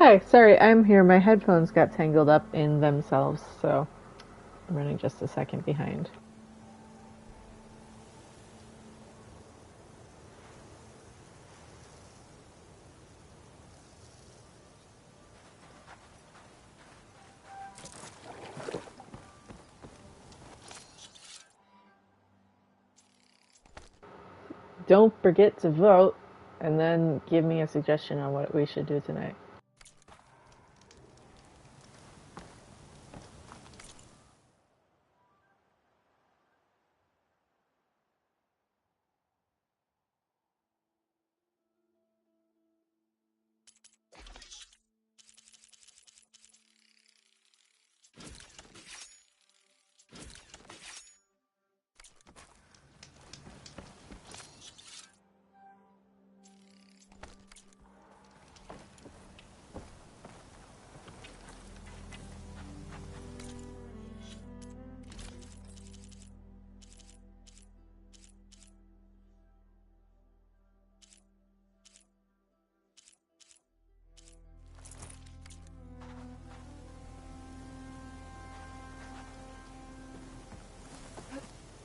Hi, sorry, I'm here. My headphones got tangled up in themselves, so I'm running just a second behind. Don't forget to vote, and then give me a suggestion on what we should do tonight.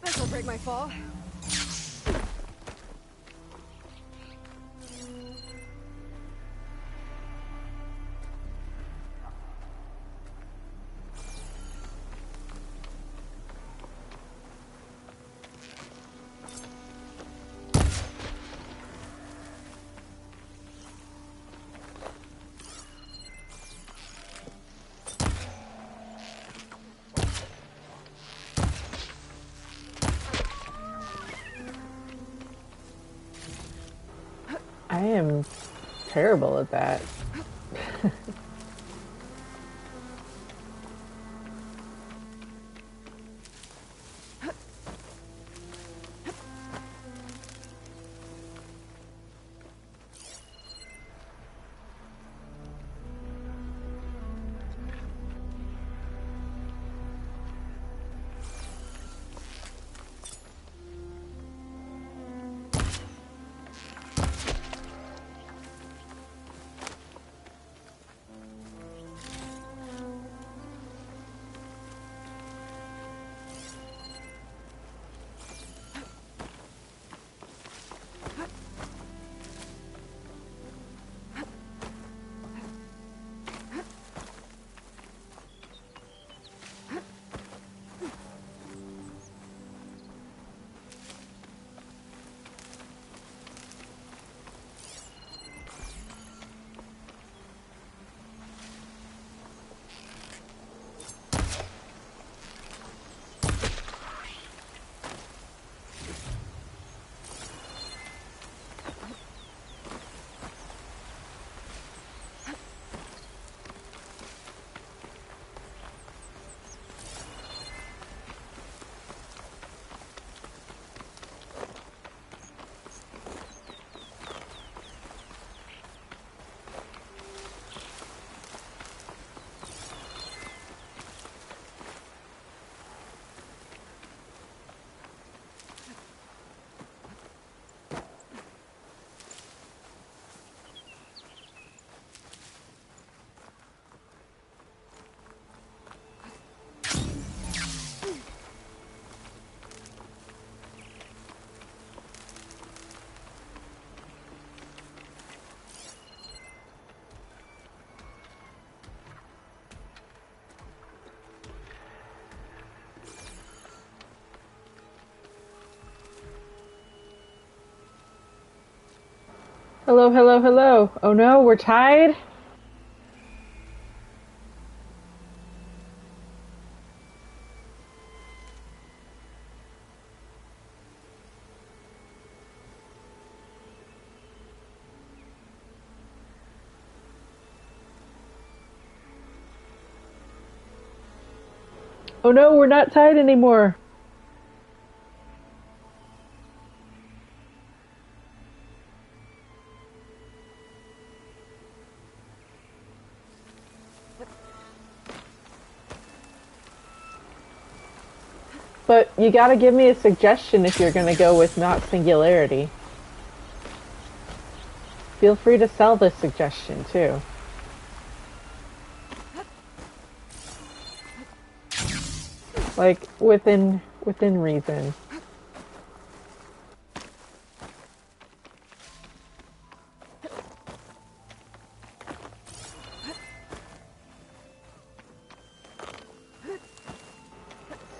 This'll break my fall. I am terrible at that. Hello, hello, hello. Oh no, we're tied? Oh no, we're not tied anymore. But you gotta give me a suggestion if you're gonna go with not singularity. Feel free to sell this suggestion too. Like, within reason.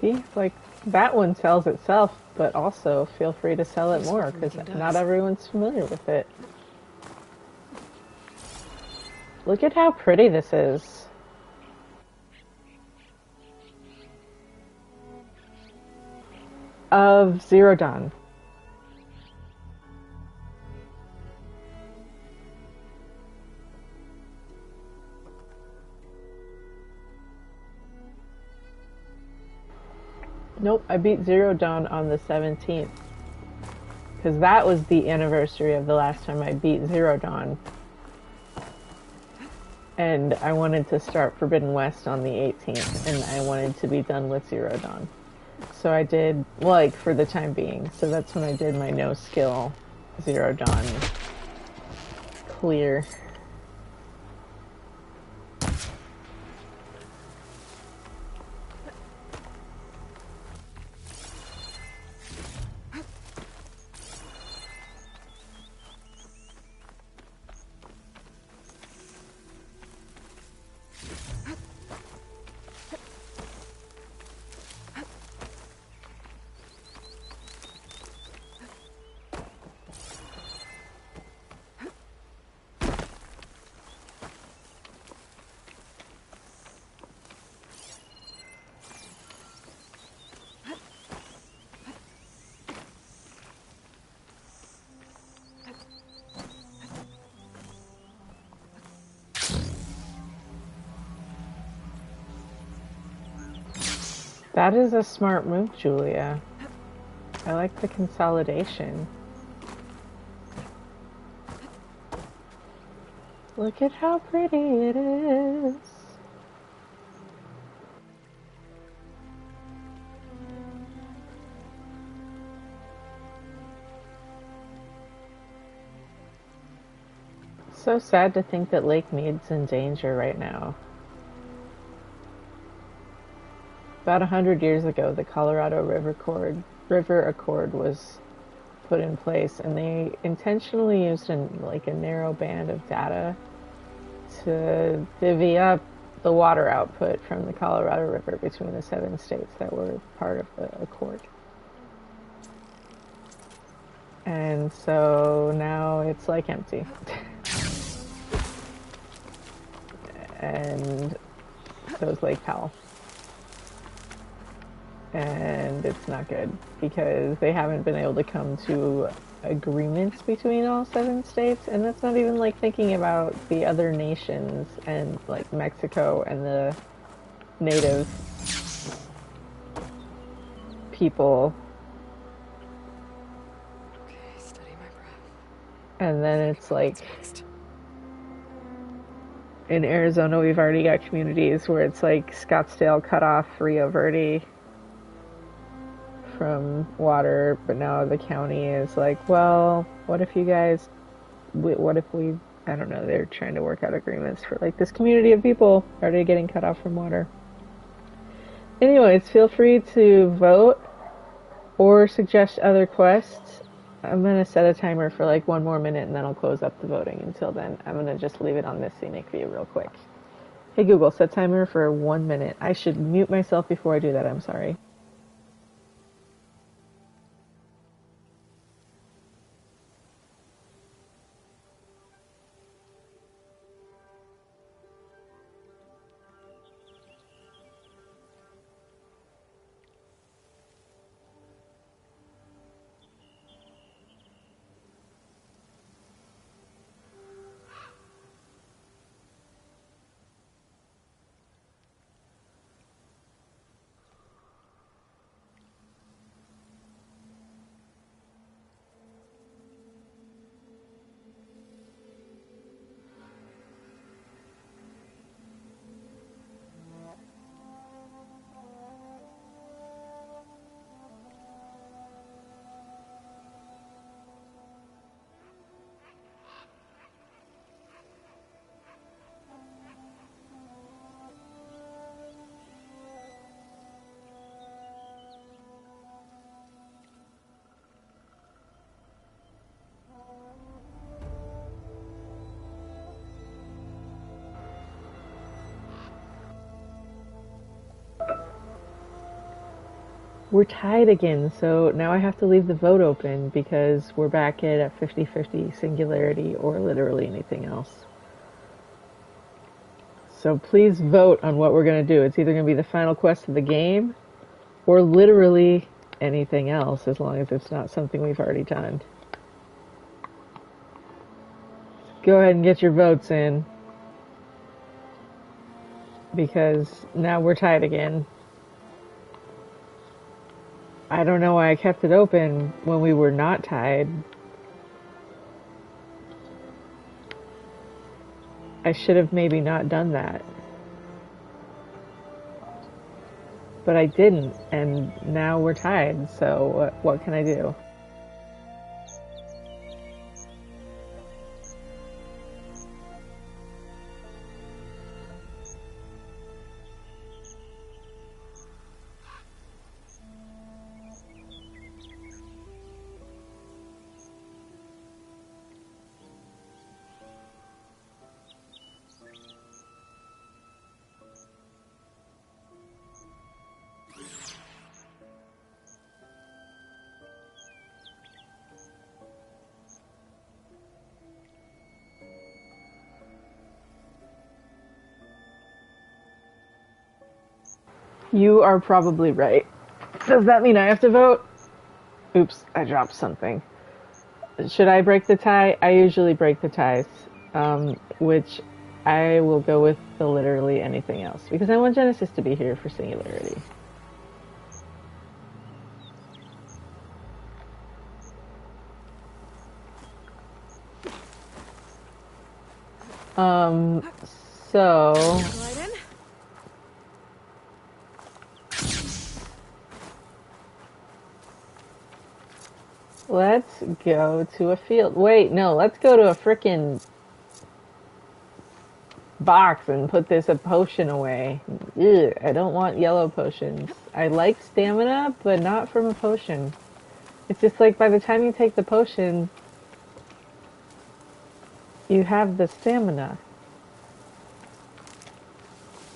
See, like, that one sells itself, but also feel free to sell it more, because not everyone's familiar with it. Look at how pretty this is. Of Zero Dawn. Nope, I beat Zero Dawn on the 17th. Because that was the anniversary of the last time I beat Zero Dawn. And I wanted to start Forbidden West on the 18th, and I wanted to be done with Zero Dawn. So I did, like, for the time being. So that's when I did my no-skill Zero Dawn clear. That is a smart move, Julia. I like the consolidation. Look at how pretty it is. So sad to think that Lake Mead's in danger right now. About 100 years ago, the Colorado River Accord was put in place, and they intentionally used a narrow band of data to divvy up the water output from the Colorado River between the 7 states that were part of the accord. And so now it's like empty. And so is Lake Powell. And it's not good because they haven't been able to come to agreements between all 7 states, and that's not even like thinking about the other nations and like Mexico and the native people. Okay, steady my breath. And then it's like in Arizona we've already got communities where it's like Scottsdale cut off Rio Verde from water, but now the county is like, well, what if we, I don't know, they're trying to work out agreements for like this community of people already getting cut off from water. Anyways, feel free to vote or suggest other quests. I'm going to set a timer for like 1 more minute and then I'll close up the voting. Until then, I'm going to just leave it on this scenic view real quick. Hey Google, set timer for 1 minute. I should mute myself before I do that, I'm sorry. We're tied again, so now I have to leave the vote open because we're back at a 50-50 singularity or literally anything else. So please vote on what we're going to do. It's either going to be the final quest of the game or literally anything else, as long as it's not something we've already done. Go ahead and get your votes in, because now we're tied again. I don't know why I kept it open when we were not tied. I should have maybe not done that. But I didn't, and now we're tied, so what can I do? You are probably right. Does that mean I have to vote? Oops, I dropped something. Should I break the tie? I usually break the ties, which I will go with the literally anything else, because I want Genesis to be here for singularity. So... Right in. Let's go to a field. Wait, no, let's go to a frickin' box and put a potion away. Ugh, I don't want yellow potions. I like stamina, but not from a potion. It's just like by the time you take the potion, you have the stamina.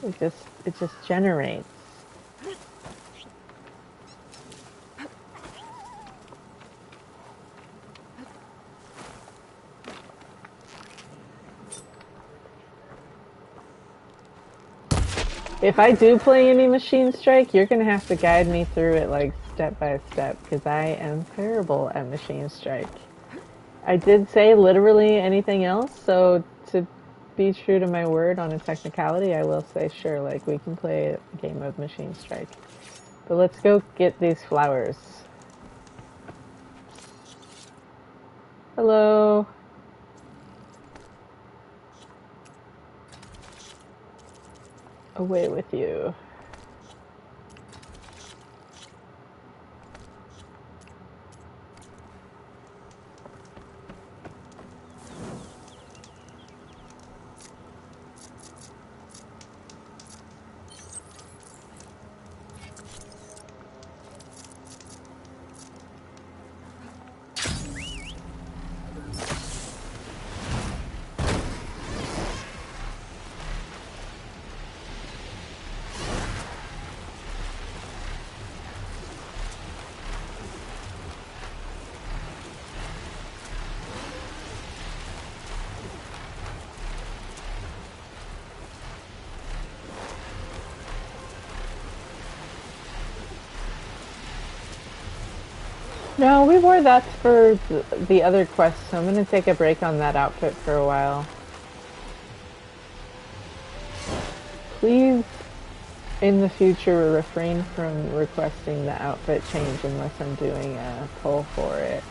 It just generates. If I do play any Machine Strike, you're gonna have to guide me through it like step by step, because I am terrible at Machine Strike. I did say literally anything else, so to be true to my word on a technicality, I will say sure, like we can play a game of Machine Strike. But let's go get these flowers. Hello. Away with you. No, we wore that for the other quest, so I'm gonna take a break on that outfit for a while. Please, in the future, refrain from requesting the outfit change unless I'm doing a poll for it.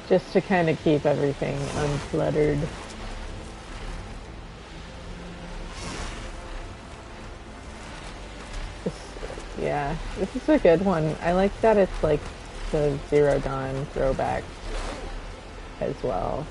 Just to kind of keep everything uncluttered. Yeah, this is a good one. I like that it's like the Zero Dawn throwback as well.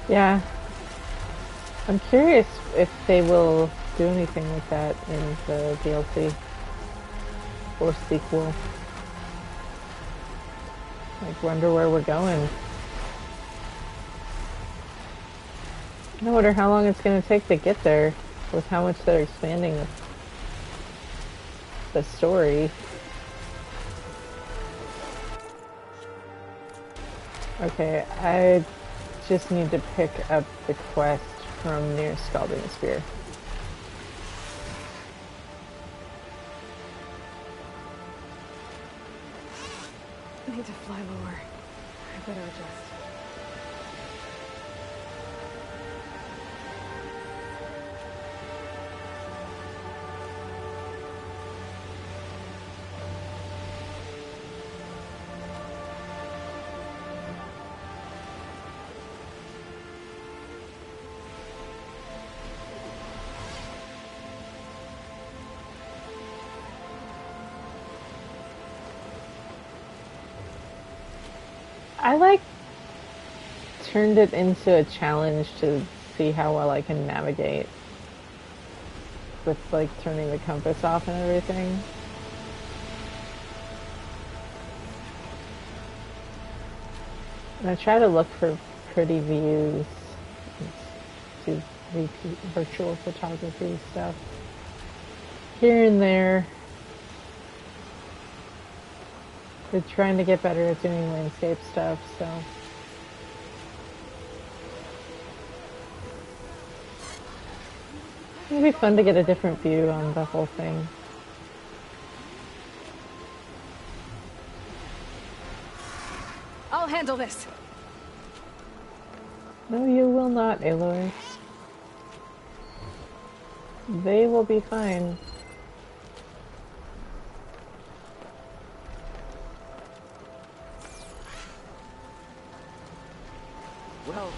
Yeah, I'm curious if they will do anything with that in the DLC or sequel. Like, wonder where we're going. I wonder how long it's going to take to get there with how much they're expanding the story. Okay, I just need to pick up the quest from near Scalding Spear. I need to fly lower. I better adjust. I turned it into a challenge to see how well I can navigate with turning the compass off and everything. And I try to look for pretty views, do repeat virtual photography stuff here and there. They're trying to get better at doing landscape stuff, so. It'll be fun to get a different view on the whole thing. I'll handle this. No, you will not, Aloy. They will be fine. Well.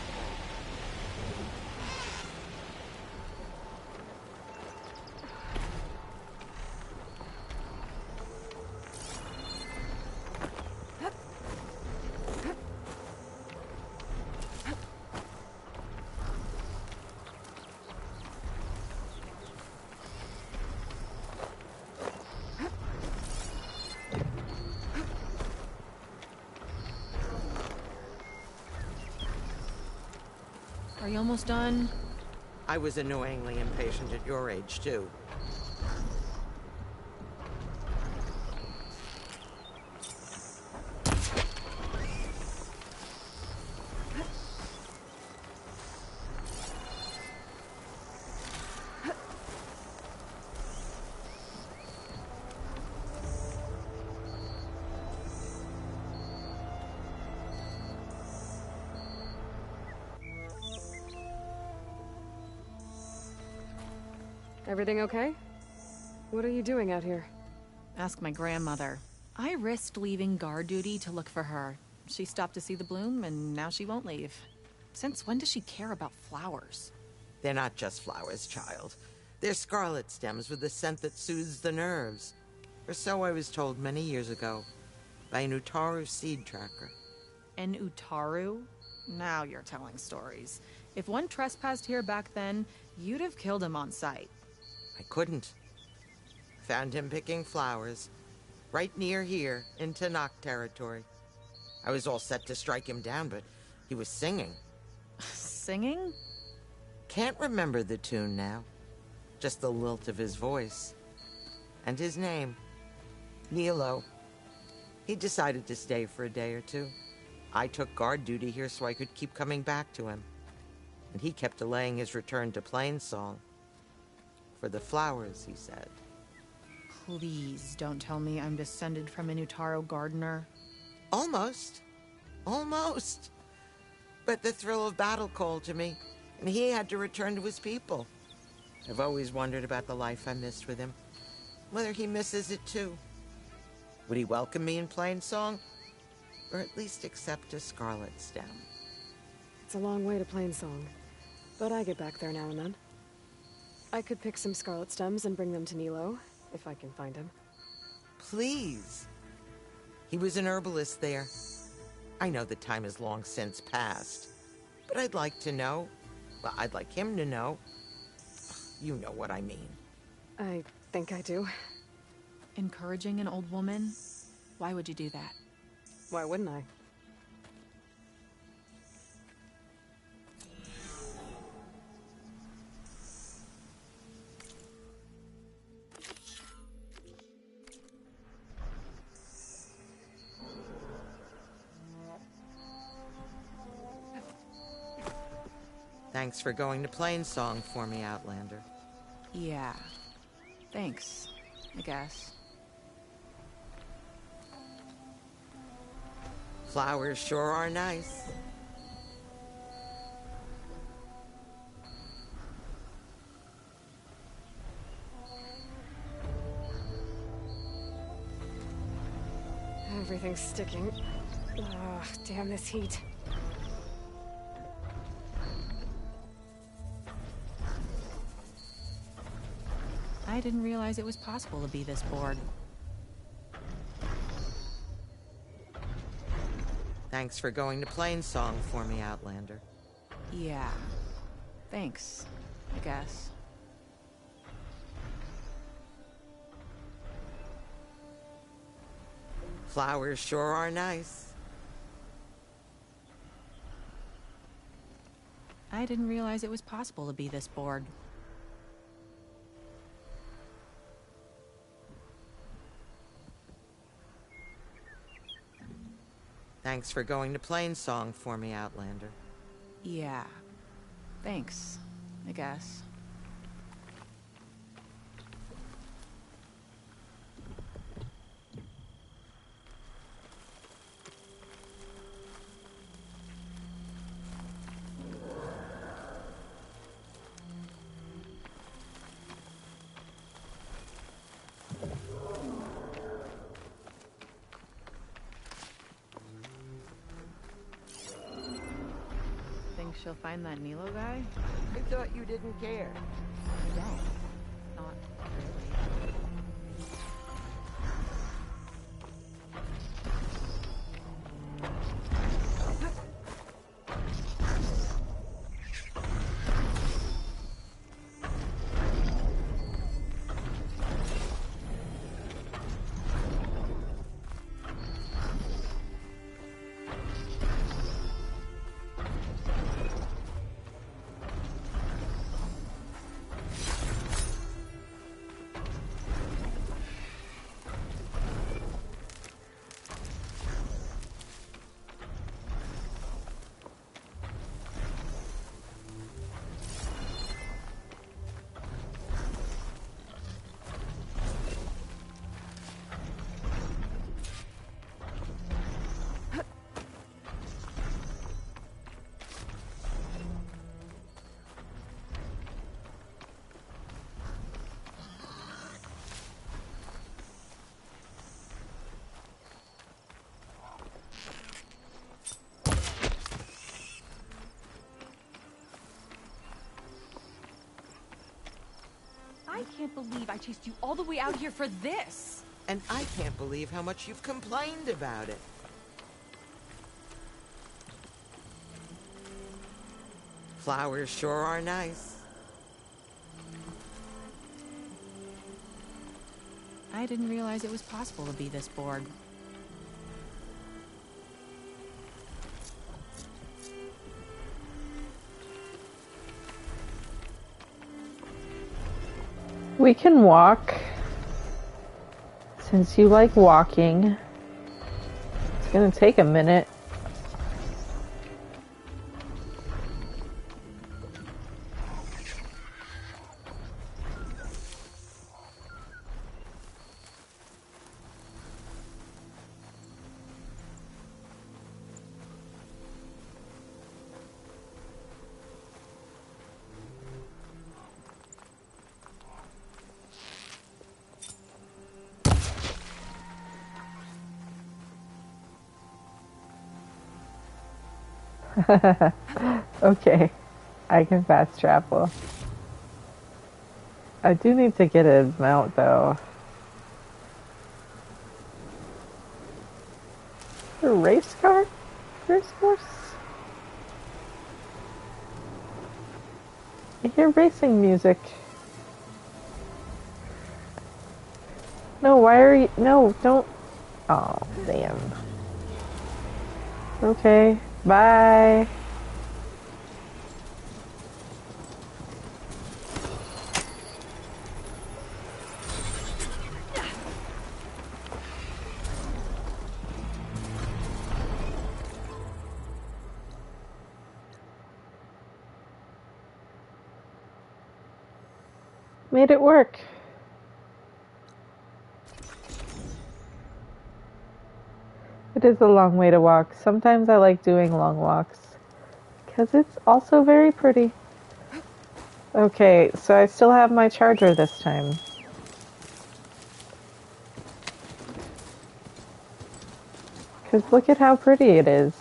Are you almost done? I was annoyingly impatient at your age, too. Everything okay? What are you doing out here? Ask my grandmother. I risked leaving guard duty to look for her. She stopped to see the bloom, and now she won't leave. Since when does she care about flowers? They're not just flowers, child. They're scarlet stems with a scent that soothes the nerves. Or so I was told many years ago by an Utaru seed tracker. An Utaru? Now you're telling stories. If one trespassed here back then, you'd have killed him on sight. I couldn't. Found him picking flowers, right near here, in Tanakh territory. I was all set to strike him down, but he was singing. Singing? Can't remember the tune now. Just the lilt of his voice. And his name. Nilo. He decided to stay for a day or two. I took guard duty here so I could keep coming back to him. And he kept delaying his return to Plainsong. For the flowers, he said. Please don't tell me I'm descended from an Utaru gardener. Almost. Almost. But the thrill of battle called to me, and he had to return to his people. I've always wondered about the life I missed with him. Whether he misses it too. Would he welcome me in Plainsong? Or at least accept a scarlet stem? It's a long way to Plainsong, but I get back there now and then. I could pick some scarlet stems and bring them to Nilo, if I can find him. Please. He was an herbalist there. I know the time has long since passed, But I'd like to know. Well, I'd like him to know. You know what I mean. I think I do. Encouraging an old woman? Why would you do that? Why wouldn't I? Thanks for going to Plainsong for me, Outlander. Yeah. Thanks, I guess. Flowers sure are nice. Everything's sticking. Ugh, damn this heat. I didn't realize it was possible to be this bored. Thanks for going to Plainsong for me, Outlander. Yeah. Thanks, I guess. Flowers sure are nice. I didn't realize it was possible to be this bored. Thanks for going to Plainsong for me, Outlander. Yeah. Thanks, I guess. Think she'll find that Nilo guy? I thought you didn't care. I don't. Not really. I can't believe I chased you all the way out here for this! And I can't believe how much you've complained about it. Flowers sure are nice. I didn't realize it was possible to be this bored. We can walk. Since you like walking, it's gonna take a minute. Okay, I can fast travel. I do need to get a mount though. A race car? Race horse? I hear racing music. No, why are you... No, don't... Oh, damn. Okay, bye. Made it work. It is a long way to walk. Sometimes I like doing long walks because it's also very pretty. Okay, so I still have my charger this time. Because look at how pretty it is.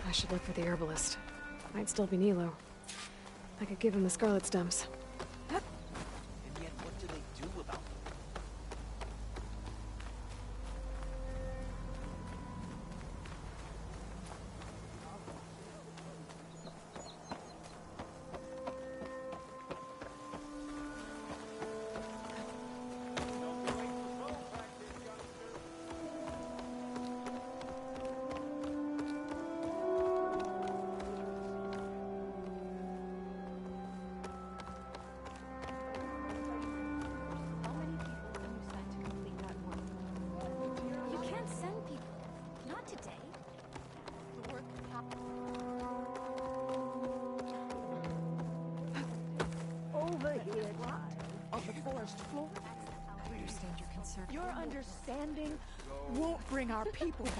I should look for the herbalist. Might still be Nilo. I could give him the scarlet stems. And yet, what do they do about them? Your understanding won't bring our people back.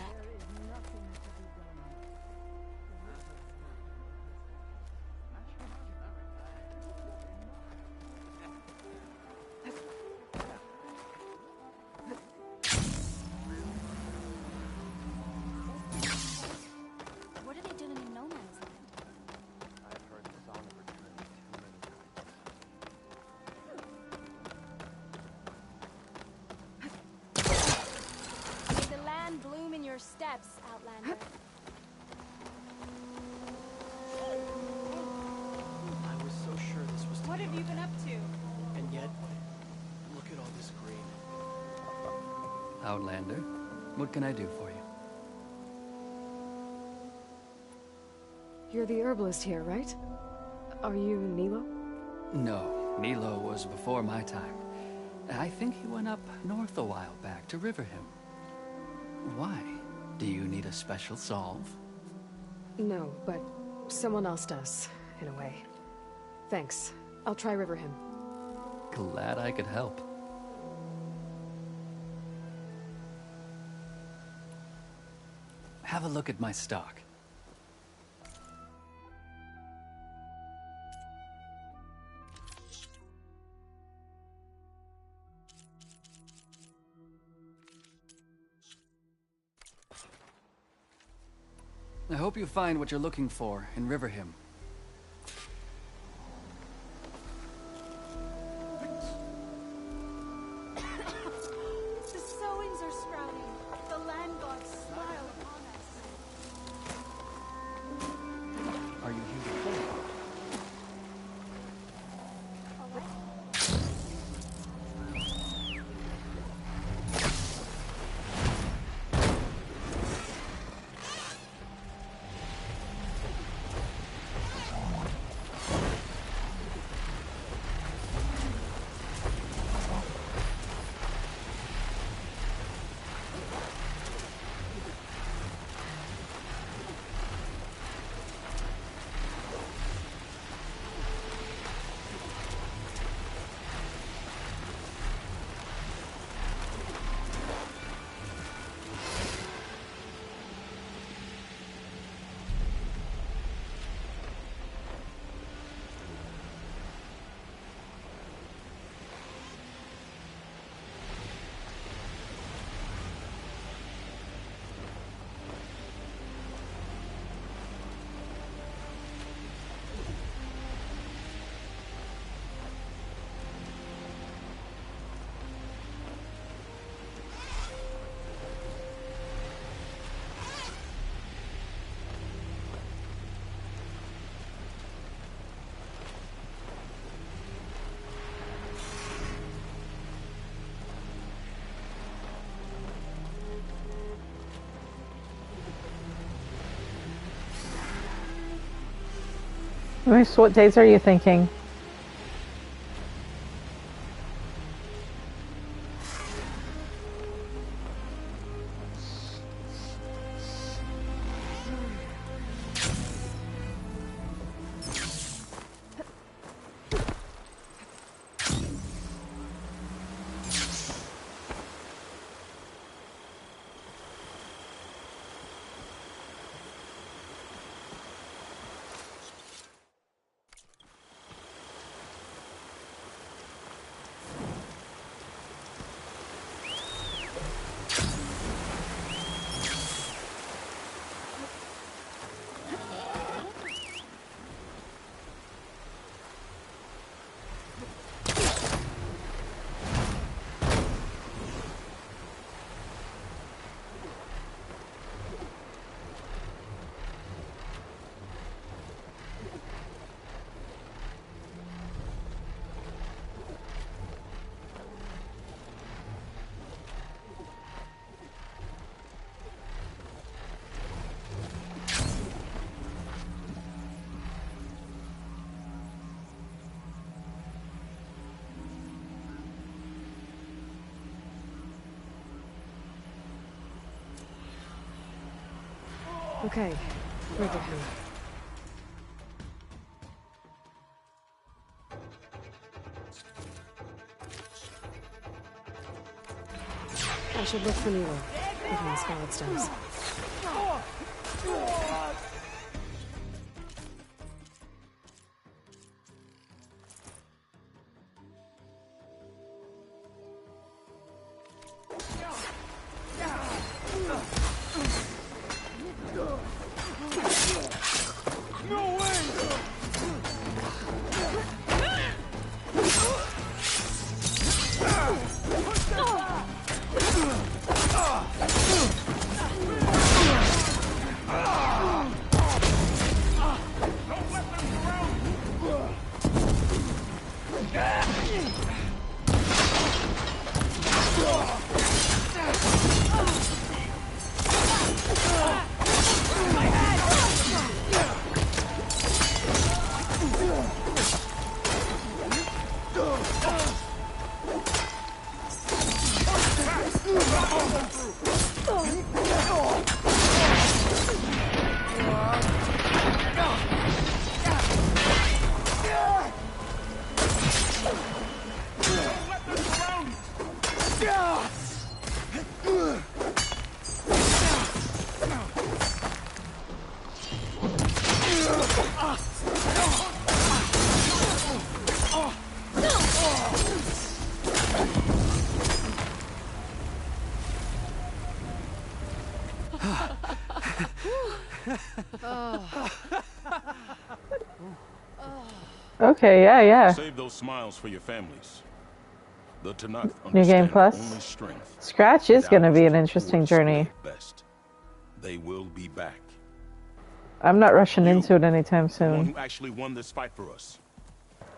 What are they doing in no man's land? I've heard the song of returning too many times. May the land bloom in your steps, Outlander. I was so sure this was. What have you been up to? And yet, look at all this green. Outlander, what can I do for you? You're the herbalist here, right? Are you Nilo? No, Nilo was before my time. I think he went up north a while back to Riverhim. Why? Do you need a special solve? No, but someone else does, in a way. Thanks. I'll try Riverhim. Glad I could help. Have a look at my stock. I hope you find what you're looking for in Riverhim. The sowings are sprouting. The land gods smile upon us. Are you here to play? Nice. What days are you thinking? Okay, Riverham. I should look for Nilo. Give him the scarlet stones. Okay, yeah. Save those smiles for your families. The Tanakh New Game understand Plus. only strength. Scratch is going to be an Without interesting or journey. display best. They will be back. I'm not rushing into it anytime The one soon. who actually won this fight for us.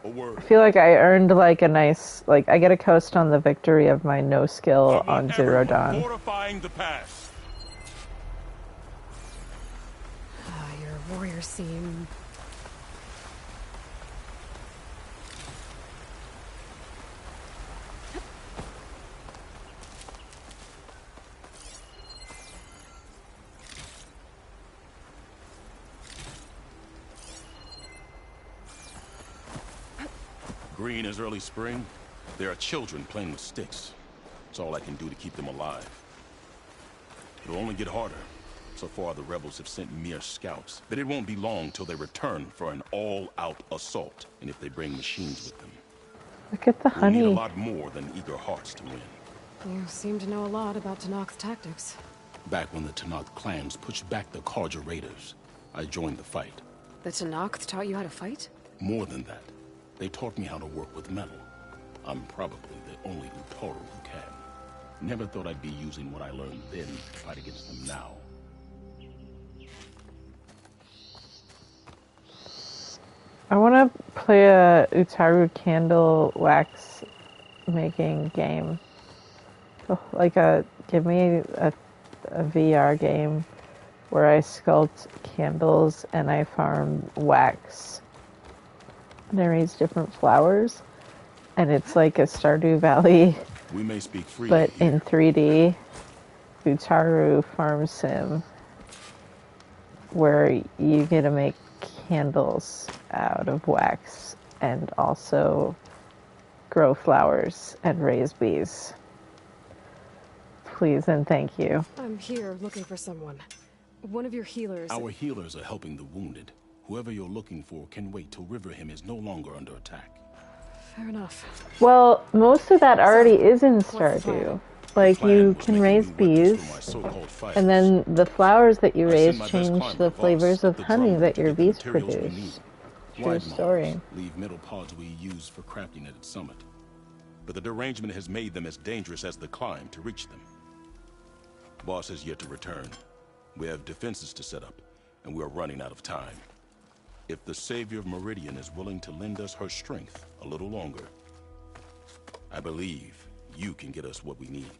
A word. I feel like I earned like a nice, like I get a coast on the victory of my no skill on Zero Dawn. Fortifying the pass. Ah, your warrior seem... Green as early spring. There are children playing with sticks. It's all I can do to keep them alive. It'll only get harder. So far, the rebels have sent mere scouts, but it won't be long till they return for an all-out assault. And if they bring machines with them, Look at the we'll need a honey. lot more than eager hearts to win. You seem to know a lot about Tanakh's tactics. Back when the Tanakh clans pushed back the Karja raiders, I joined the fight. The Tanakh taught you how to fight? More than that, they taught me how to work with metal. I'm probably the only Utaru who can. Never thought I'd be using what I learned then to fight against them now. I want to play a Utaru candle wax making game. Like give me a VR game where I sculpt candles and I farm wax They raise different flowers, and it's like a Stardew Valley, We may speak freely but here. in 3D. Utaru farm sim, where you get to make candles out of wax and also grow flowers and raise bees. Please and thank you. I'm here looking for someone. One of your healers. Our healers are helping the wounded. Whoever you're looking for can wait till Riverhim is no longer under attack. Fair enough. Well, most of that already is in what's the plan? Stardew. Like, you can raise bees, and then the flowers that you raise change the flavors of honey that your bees produce. True story. Leave metal pods we use for crafting at its summit. But the derangement has made them as dangerous as the climb to reach them. Boss has yet to return. We have defenses to set up, and we are running out of time. If the Savior of Meridian is willing to lend us her strength a little longer, I believe you can get us what we need.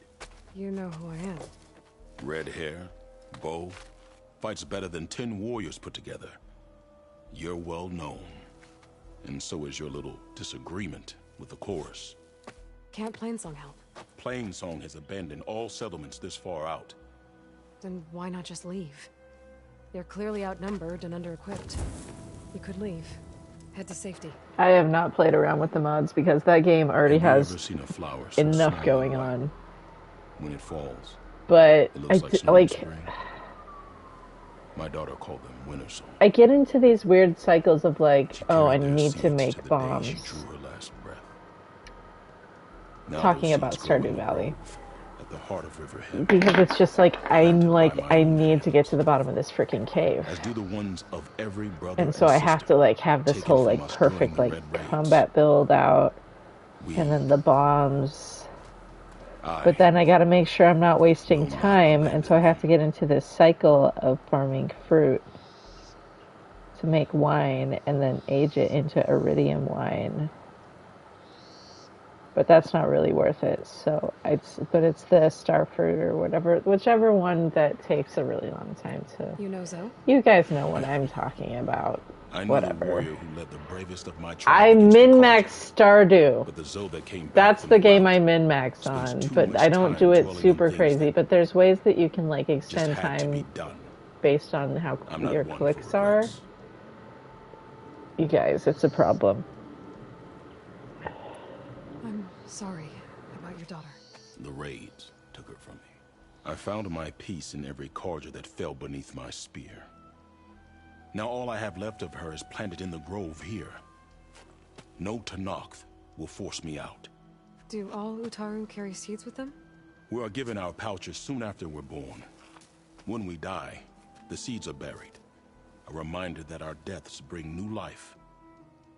You know who I am. Red hair, bow, fights better than 10 warriors put together. You're well known. And so is your little disagreement with the chorus. Can't Plainsong help? Plainsong has abandoned all settlements this far out. Then why not just leave? They're clearly outnumbered and under-equipped. You could leave. Head to safety. I have not played around with the mods because that game already Have you has ever seen a flower so enough small going and white? on. When it falls, But it looks like snow in like spring. My daughter called them winter song. I get into these weird cycles of like, She oh, I carried their need to seeds make the day bombs. she drew her last breath. Now Talking those about seeds grow in Stardew the Valley. grove at the heart of Riverhead. Because it's just like I my need to get to the bottom of this freaking cave. As do the ones of every brother And so I have sister to like have this taken whole from like us during perfect the like Red Raids. combat build out, We, and then the bombs. I, But then I got to make sure I'm not wasting will not time, and abandon so I have them. to get into this cycle of farming fruit to make wine and then age it into iridium wine. But that's not really worth it. So it's the star fruit or whatever, whichever one that takes a really long time to. You know Zoe? You guys know what I'm talking about. I know the Whatever. warrior who led the bravest of my tribe I against the min-max Cars, Stardew. but the Zoe that came back That's from the game rout I min-max spends on, too but much I don't time do it dwelling on super things crazy. that But there's ways that you can like just extend had to be time done. based on how I'm not your one clicks for are. regrets. You guys, it's a problem. I'm sorry about your daughter. The raids took her from me. I found my peace in every carja that fell beneath my spear. Now all I have left of her is planted in the grove here. No Tanakh will force me out. Do all Utaru carry seeds with them? We are given our pouches soon after we're born. When we die, the seeds are buried. A reminder that our deaths bring new life.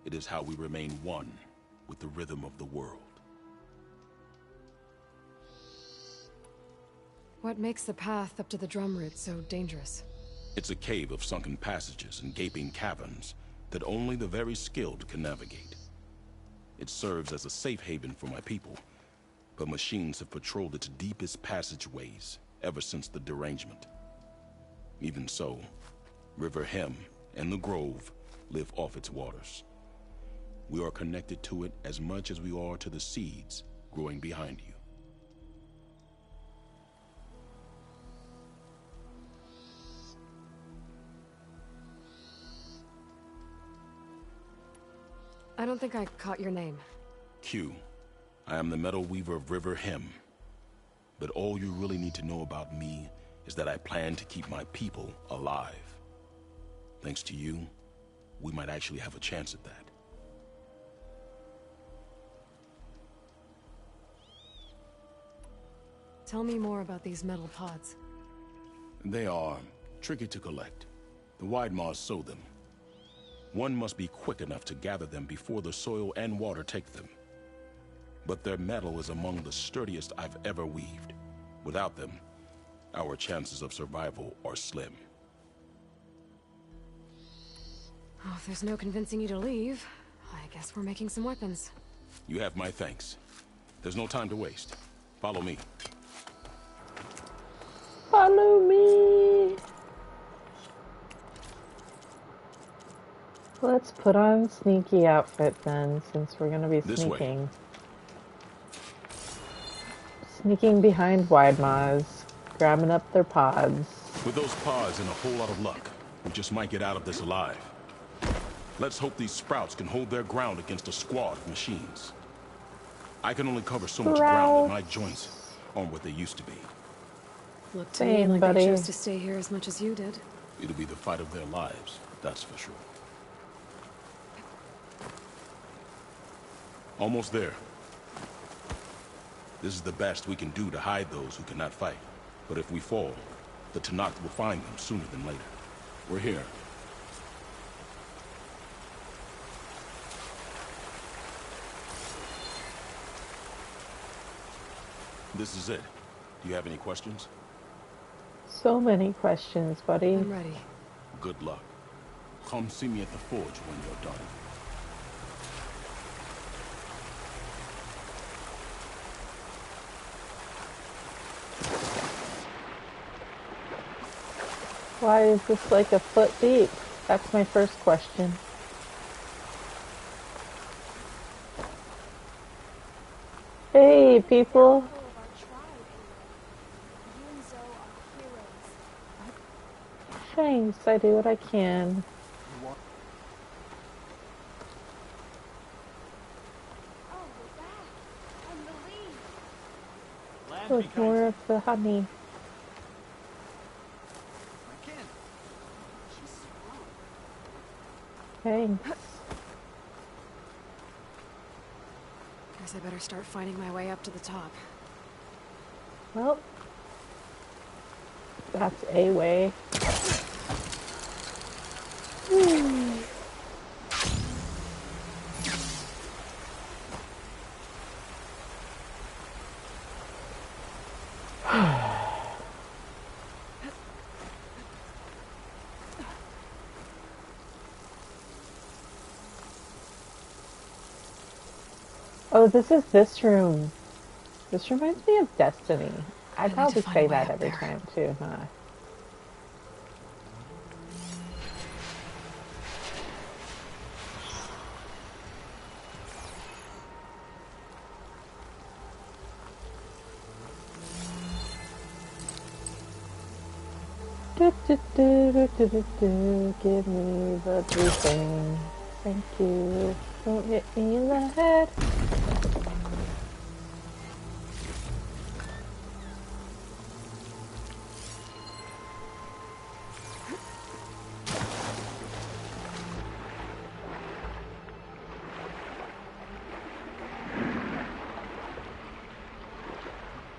It is how we remain one with the rhythm of the world. What makes the path up to the drum root so dangerous? It's a cave of sunken passages and gaping caverns that only the very skilled can navigate. It serves as a safe haven for my people, but machines have patrolled its deepest passageways ever since the derangement. Even so, Riverhem and the Grove live off its waters. We are connected to it as much as we are to the seeds growing behind you. I don't think I caught your name. Q. I am the Metal Weaver of Riverhem. But all you really need to know about me is that I plan to keep my people alive. Thanks to you, we might actually have a chance at that. Tell me more about these metal pods. They are tricky to collect. The Widemaws sow them. One must be quick enough to gather them before the soil and water take them. But their metal is among the sturdiest I've ever weaved. Without them, our chances of survival are slim. Oh, if there's no convincing you to leave, I guess we're making some weapons. You have my thanks. There's no time to waste. Follow me. Follow me. Let's put on sneaky outfit then, since we're gonna be This way. sneaking. Sneaking behind wide maws, grabbing up their pods. With those pods and a whole lot of luck, we just might get out of this alive. Let's hope these sprouts can hold their ground against a squad of machines. I can only cover so much ground, and my joints aren't what they used to be. Looked to me like they chose to stay here as much as you did. It'll be the fight of their lives, that's for sure. Almost there. This is the best we can do to hide those who cannot fight. But if we fall, the Tanakh will find them sooner than later. We're here. This is it. Do you have any questions? So many questions, buddy. I'm ready. Good luck. Come see me at the forge when you're done. Why is this like a foot deep? That's my first question. Hey, people. Thanks, I do what I can. With more of the honey. Thanks. Guess I better start finding my way up to the top. Well, that's a way. Oh, this is this room. This reminds me of Destiny. I'd probably say that every time too, huh? Give me the blue thing. Thank you. Don't hit me in the head.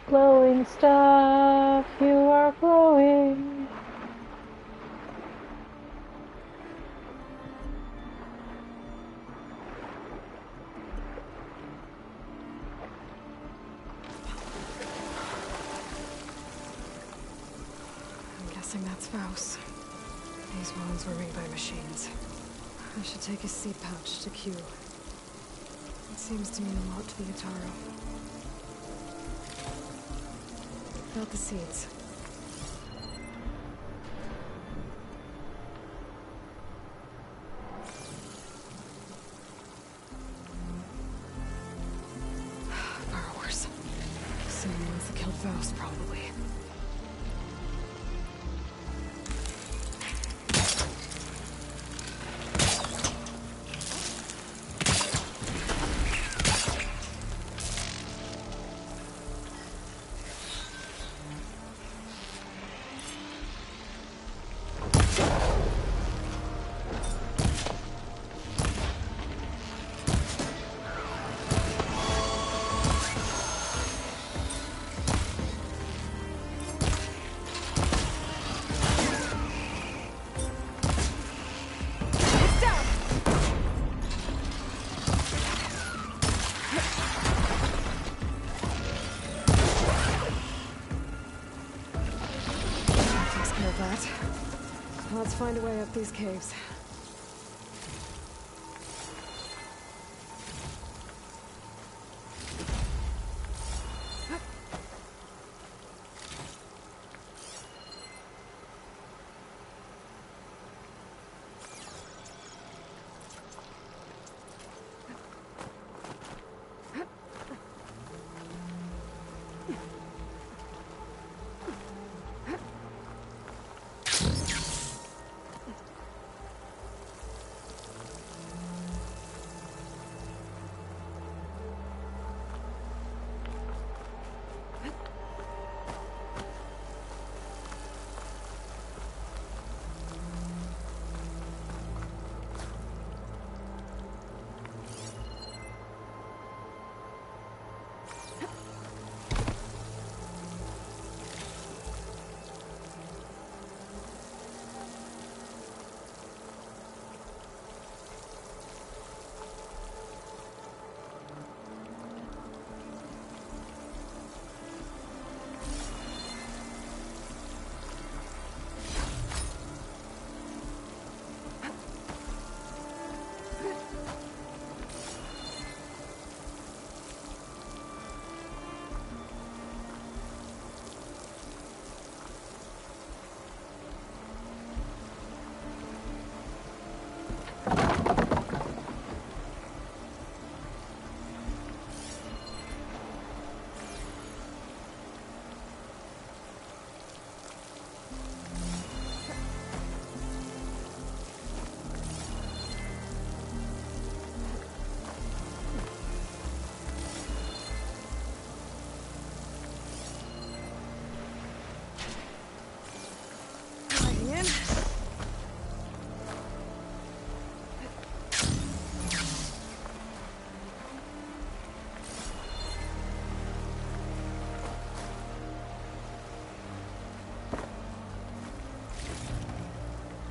Glowing stuff, you are glowing. I'm guessing that's Faust. These wounds were made by machines. I should take his seed pouch to Q. It seems to mean a lot to the Ataro. About the seeds. Burrowers. Same ones that killed Faust, probably. Let's find a way up these caves.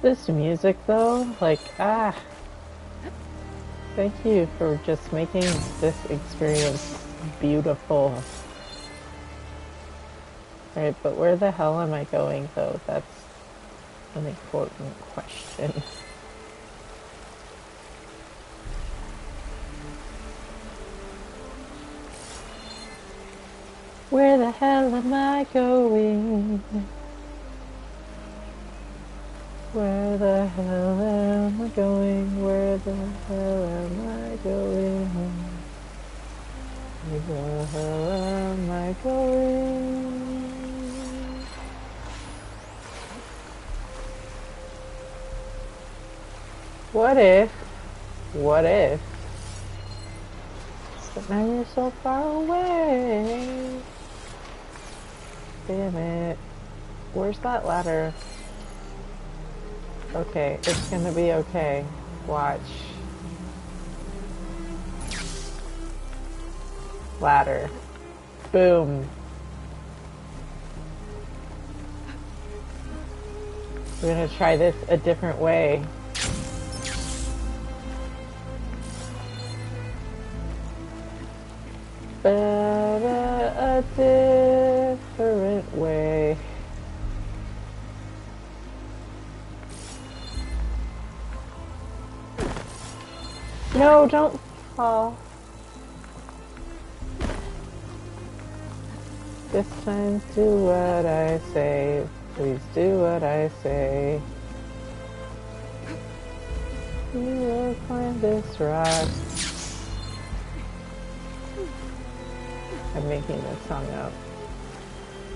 This music though, like, thank you for just making this experience beautiful. Alright, but where the hell am I going though? That's an important question. Where the hell am I going? Where the hell am I going? Where the hell am I going? Where the hell am I going? What if? But now you're so far away. Damn it. Where's that ladder? Okay, it's gonna be okay. Watch. Ladder. Boom. We're gonna try this a different way. But a different way. No, don't fall. This time do what I say. Please do what I say. You will climb this rock. I'm making this song up.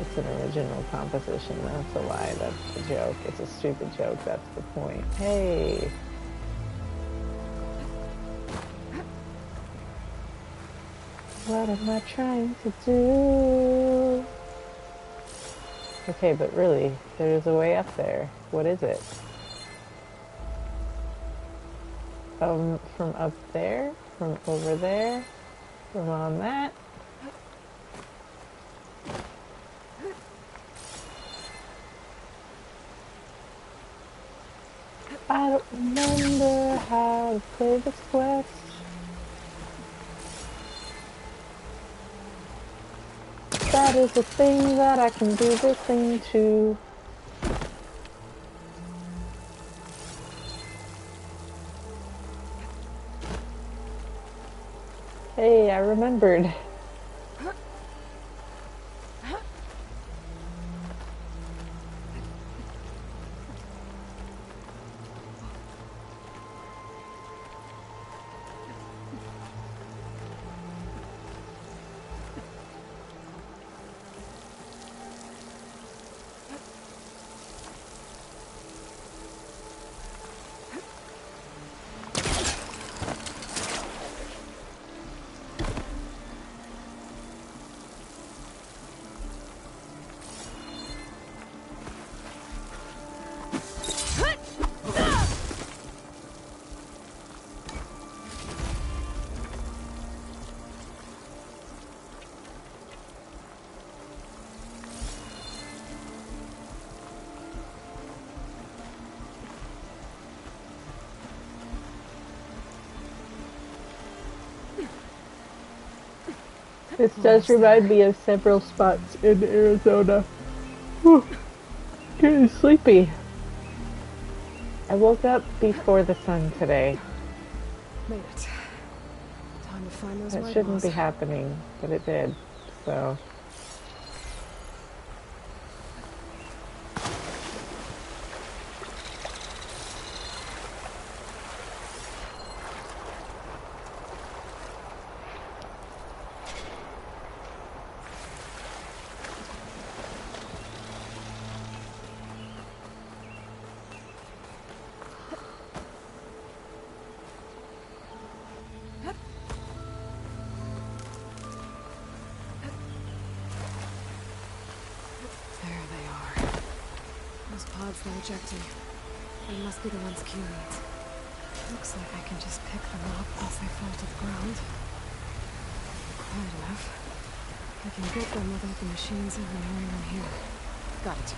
It's an original composition. That's a lie. That's a joke. It's a stupid joke. That's the point. Hey. What am I trying to do? Okay, but really, there's a way up there. What is it? From up there? From over there? From on that? I don't remember how to play this quest. That is a thing that I can do this thing to. Hey, I remembered. This does remind me of several spots in Arizona. Whew. Getting sleepy. I woke up before the sun today. Made it. Time to find those That white shouldn't walls. be happening, but it did. So. They're ejecting. They must be the ones Q needs. Looks like I can just pick them up as they fall to the ground. Quiet enough. I can get them without the machines ever knowing I'm here. Got it.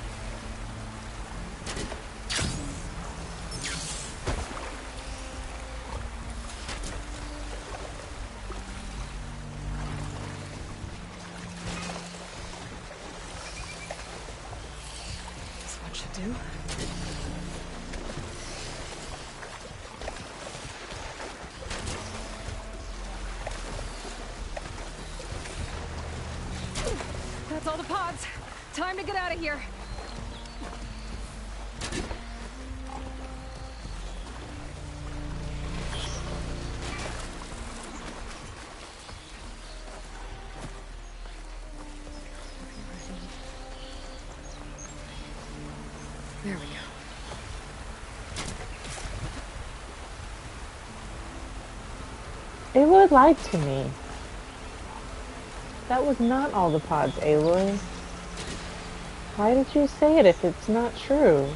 do. That's all the pods. Time to get out of here. There we go. Aloy lied to me. That was not all the pods, Aloy. Why did you say it if it's not true?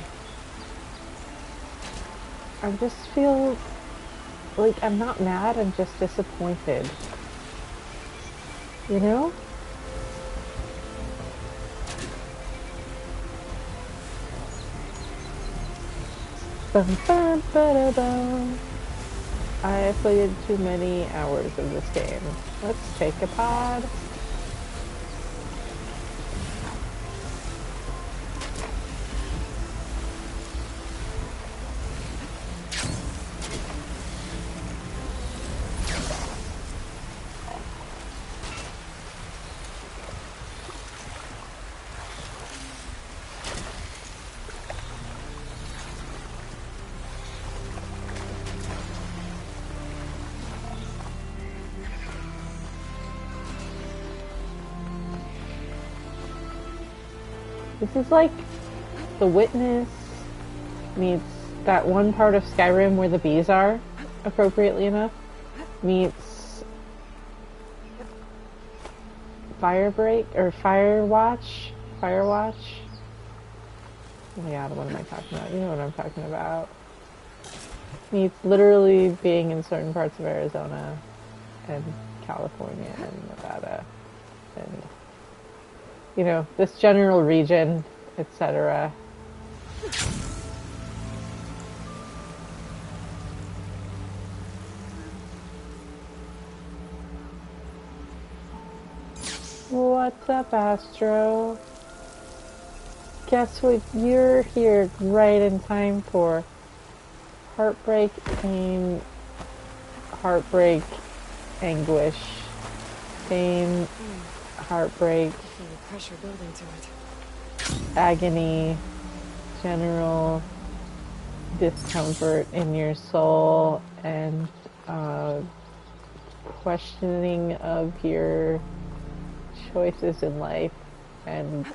I just feel like I'm not mad, I'm just disappointed. You know? Bum, bum, ba, bum. I have played too many hours of this game. Let's take a pod. This is like The Witness meets that one part of Skyrim where the bees are, appropriately enough, meets Firebreak or Firewatch. Oh my god, what am I talking about? You know what I'm talking about. Meets literally being in certain parts of Arizona and California and Nevada and, you know, this general region, etc. What's up, Astro? Guess what you're here right in time for? Heartbreak, pain, heartbreak, anguish, pain, heartbreak, Pressure building to it. agony, general discomfort in your soul, and questioning of your choices in life, and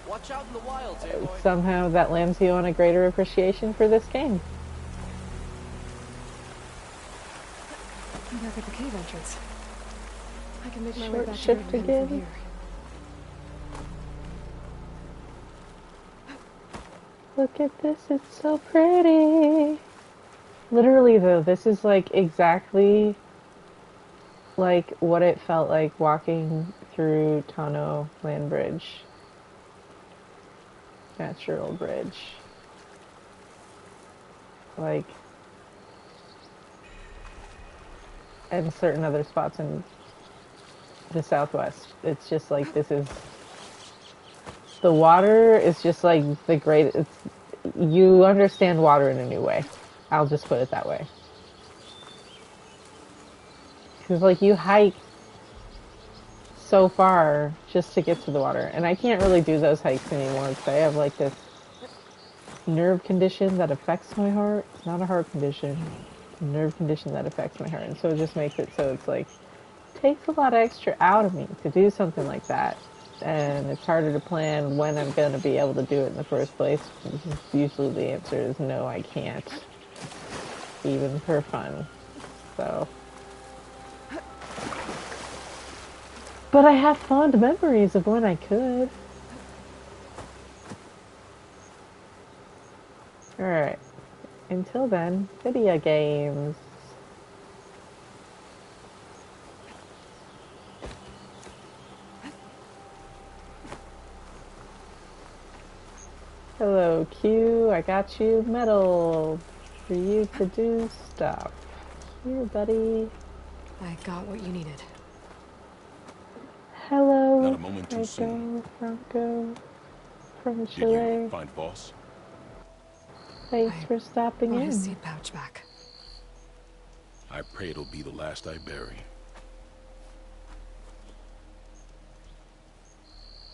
Watch out in the wilds, Aloy. somehow that lands you on a greater appreciation for this game. I'm back at the cave entrance. I can make my way Short back to shift Riverhead from again. here. Look at this, it's so pretty. Literally though, this is like exactly like what it felt like walking through Tano Land Bridge. Natural bridge. Like, and certain other spots in the Southwest. It's just like, this is, the water is just like the great, it's, you understand water in a new way. I'll just put it that way. Because like you hike so far just to get to the water. And I can't really do those hikes anymore because I have like this nerve condition that affects my heart. It's not a heart condition. It's a nerve condition that affects my heart. And so it just makes it so it's like, takes a lot of extra out of me to do something like that. And it's harder to plan when I'm going to be able to do it in the first place. Usually the answer is no, I can't. Even for fun. So. But I have fond memories of when I could. Alright. Until then, video games. Hello, Q. I got you metal for you to do stuff. Here, buddy. I got what you needed. Hello, Not a moment too soon. Franco. from Did Chile. you find Voss? Thanks for stopping Brought his in. seed pouch back. I pray it'll be the last I bury.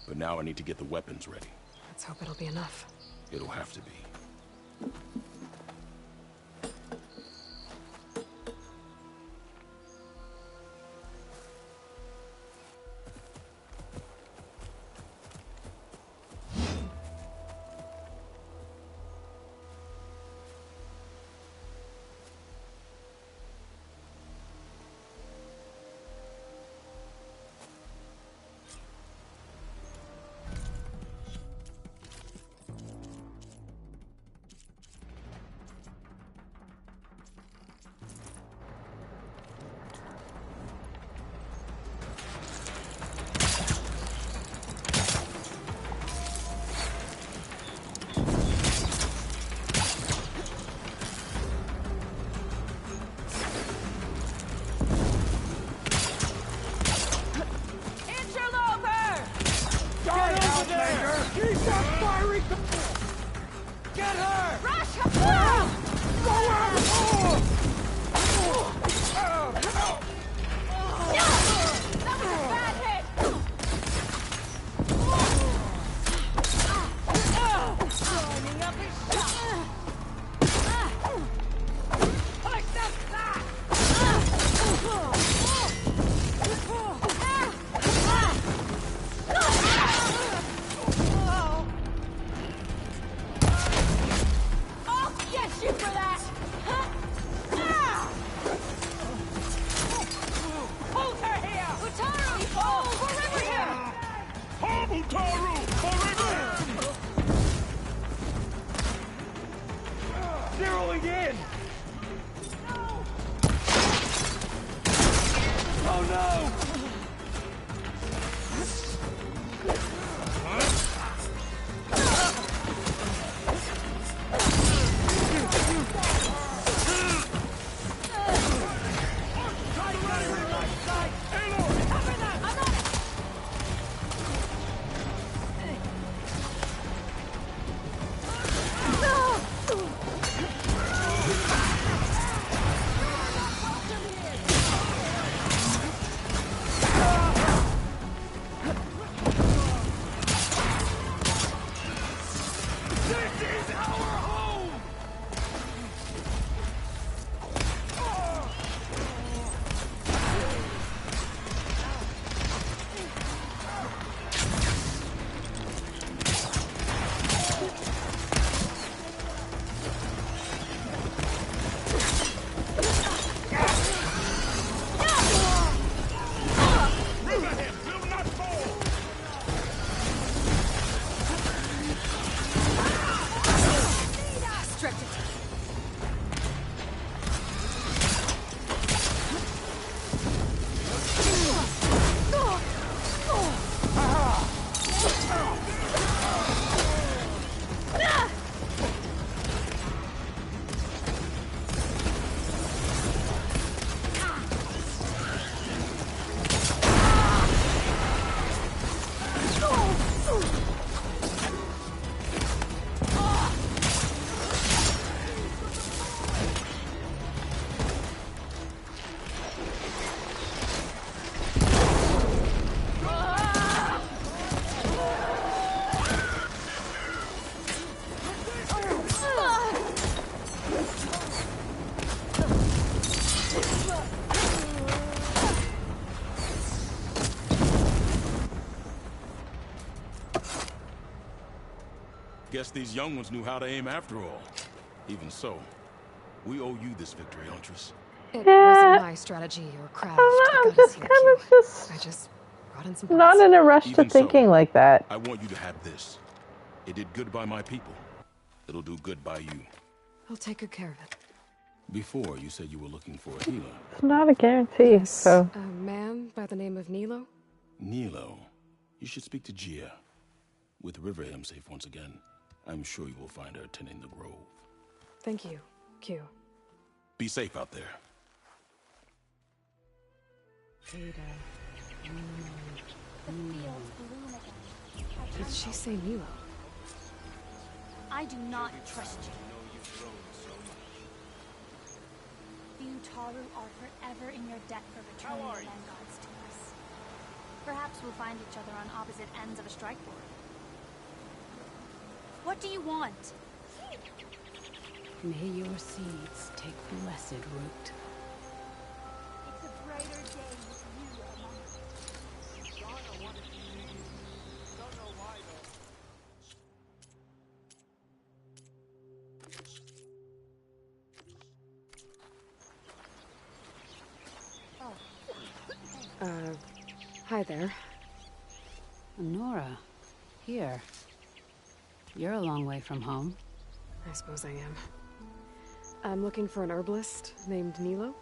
But now I need to get the weapons ready. Let's hope it'll be enough. It'll have to be. Guess these young ones knew how to aim after all. Even so, we owe you this victory, Huntress. It Yeah. wasn't my strategy or craft I'm that got us just here, kind of Q. just I just brought in some not parts. in a rush to Even so, thinking like that. I want you to have this. It did good by my people. It'll do good by you. I'll take good care of it. Before, you said you were looking for a healer. It's not a guarantee, Yes, so a man by the name of Nilo. Nilo, you should speak to Gia. With Riverham safe once again, I'm sure you will find her tending the grove. Thank you, Q. Be safe out there. The fields bloom again. Did she say Nilo? I do not trust you. The Utaru are forever in your debt for returning the land gods to us. Perhaps we'll find each other on opposite ends of a strike board. What do you want? May your seeds take blessed root. It's a brighter day with you among us. Donna wanted to see you. Don't know why Hi there. Nora, here. You're a long way from home. I suppose I am. I'm looking for an herbalist named Nilo.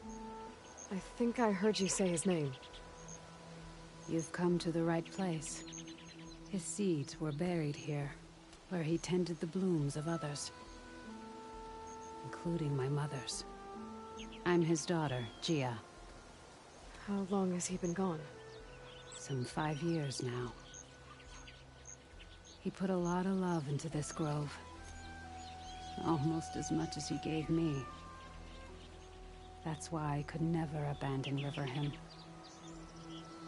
I think I heard you say his name. You've come to the right place. His seeds were buried here, where he tended the blooms of others, including my mother's. I'm his daughter, Gia. How long has he been gone? Some 5 years now. He put a lot of love into this grove. Almost as much as he gave me. That's why I could never abandon Riverhim.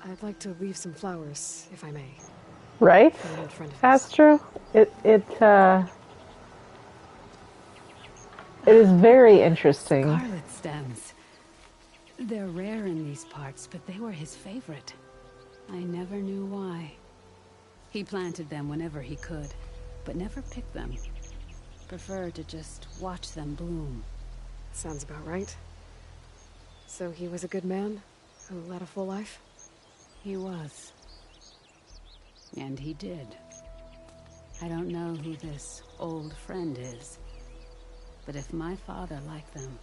I'd like to leave some flowers, if I may. Right? For an old friend of his. That's true. It is very interesting. Scarlet stems. They're rare in these parts, but they were his favorite. I never knew why. He planted them whenever he could, but never picked them. Preferred to just watch them bloom. Sounds about right. So he was a good man who led a full life? He was. And he did. I don't know who this old friend is, but if my father liked them,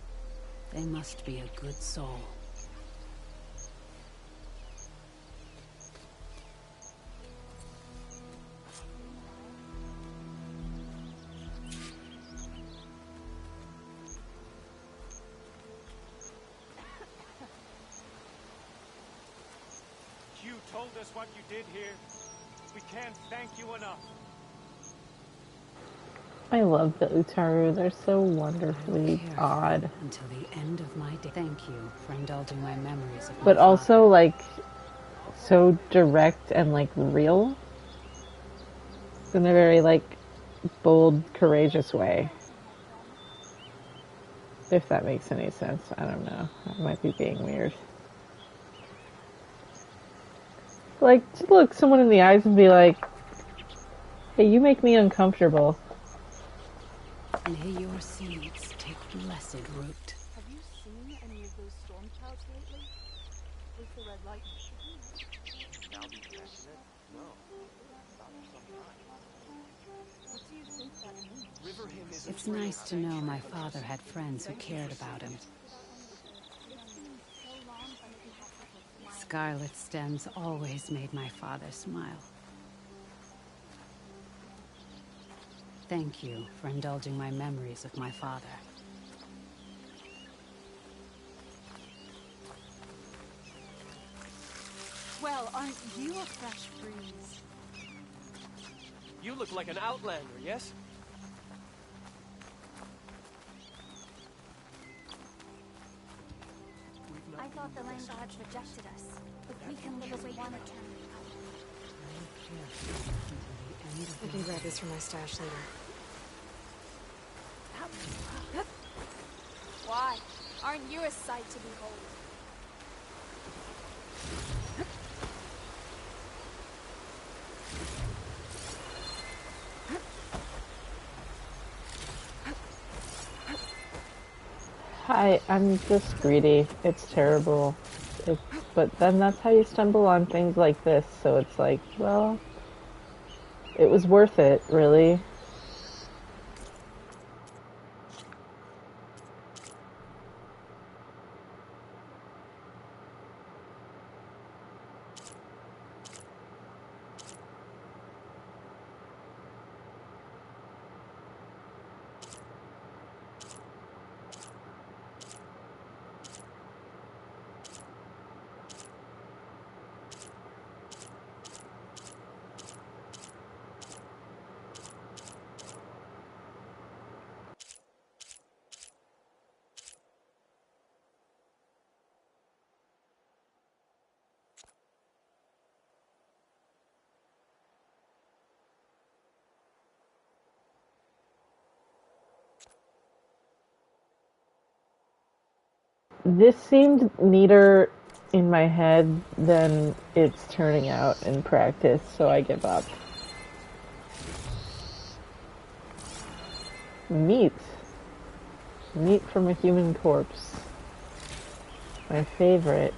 they must be a good soul. You told us what you did here. We can't thank you enough. I love the Utaru. They're so wonderfully odd. Until the end of my day. Thank you for indulging my memories of my But also, father. like, so direct and, like, real. In a very, like, bold, courageous way. If that makes any sense. I don't know. I might be being weird. Like, to look someone in the eyes and be like, hey, you make me uncomfortable. May your seeds take blessed root. Have you seen any of those storm clouds lately? With the red lightning? Now be passionate? No. Not for some time. What do you think that means? Riverhim is It's nice to know my father had friends who cared about him. Scarlet stems always made my father smile. Thank you for indulging my memories of my father. Well, aren't you a fresh breeze? You look like an outlander, yes? I thought the land gods rejected us, but we can live as one eternity. I can grab this from my stash later. Why? Aren't you a sight to behold? I'm just greedy. It's terrible. But then that's how you stumble on things like this. So it's like, well, it was worth it, really. This seemed neater in my head than it's turning out in practice, so I give up. Meat. Meat from a human corpse. My favorite.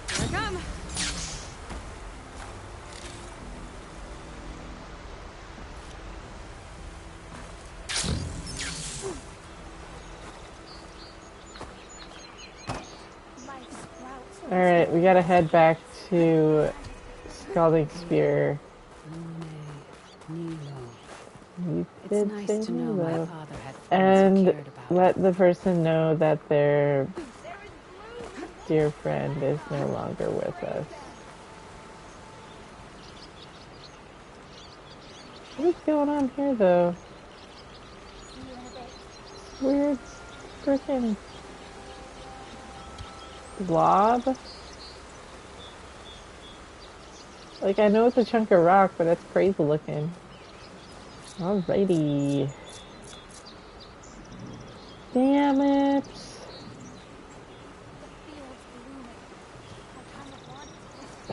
Here I come. Alright, we gotta head back to Scalding Spear. It's nice to know my father had friends who And cared about let the person know that their dear friend is no longer with us. What's going on here, though? Weird freaking blob. Like, I know it's a chunk of rock, but it's crazy looking. Alrighty. Damn it.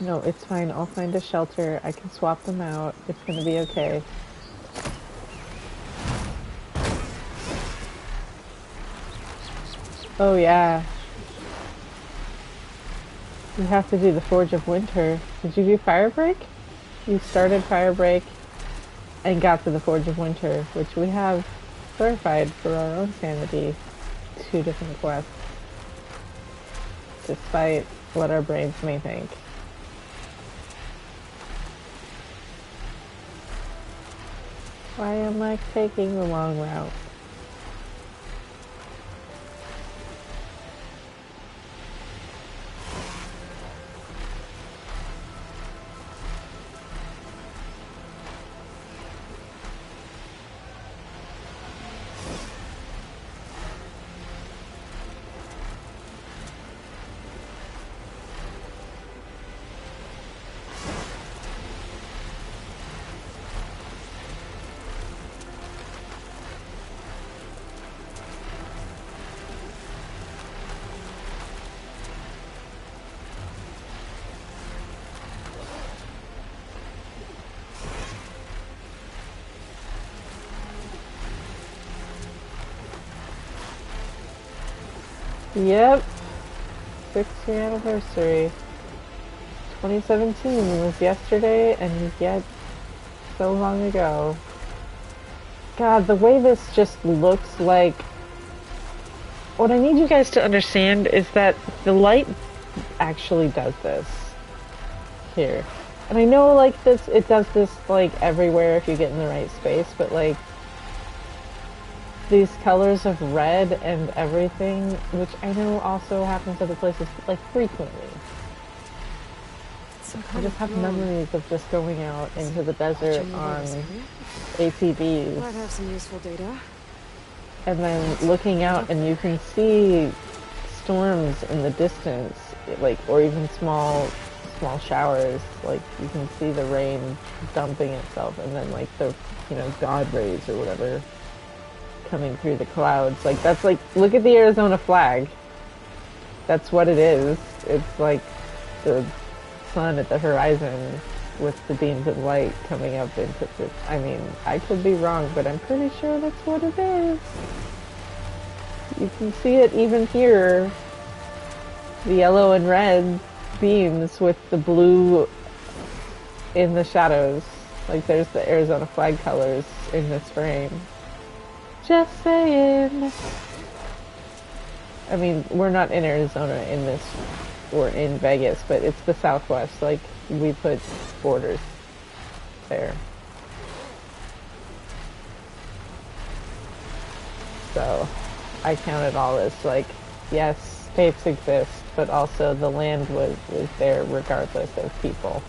No, it's fine. I'll find a shelter. I can swap them out. It's gonna be okay. Oh, yeah. You have to do the Forge of Winter. Did you do Firebreak? You started Firebreak and got to the Forge of Winter, which we have clarified for our own sanity. 2 different quests. Despite what our brains may think. Why am I taking the long route? Yep. 6th-year anniversary. 2017 was yesterday, and yet so long ago. God, the way this just looks like... What I need you guys to understand is that the light actually does this. Here. And I know, like, this, it does this, like, everywhere if you get in the right space, but, like, these colors of red and everything, which I know also happens other places, like, frequently. I just have memories of just going out into the desert on ATVs. Might have some useful data. And then looking out and you can see storms in the distance, like, or even small showers, like, you can see the rain dumping itself, and then, like, the, you know, God rays or whatever coming through the clouds. Like, that's like, look at the Arizona flag. That's what it is. It's like the sun at the horizon with the beams of light coming up into the... I mean, I could be wrong, but I'm pretty sure that's what it is. You can see it even here. The yellow and red beams with the blue in the shadows. Like, there's the Arizona flag colors in this frame. Just saying. I mean, we're not in Arizona in this, or in Vegas, but it's the Southwest. Like, we put borders there. So, I count it all as, like, yes, states exist, but also the land was there regardless of people.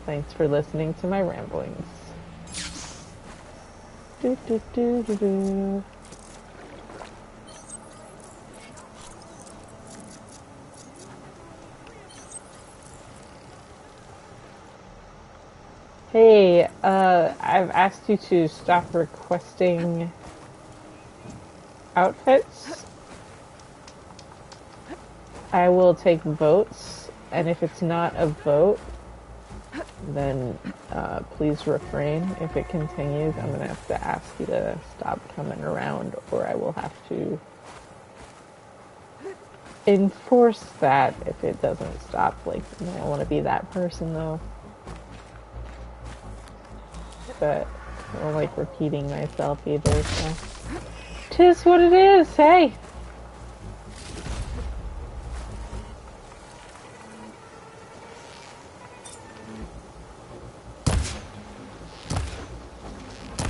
Thanks for listening to my ramblings. Do, do, do, do, do. Hey, I've asked you to stop requesting outfits. I will take votes, and if it's not a vote, then please refrain. If it continues, I'm going to have to ask you to stop coming around, or I will have to enforce that if it doesn't stop. Like, I don't want to be that person, though. But I don't like repeating myself either, so. 'Tis what it is, hey!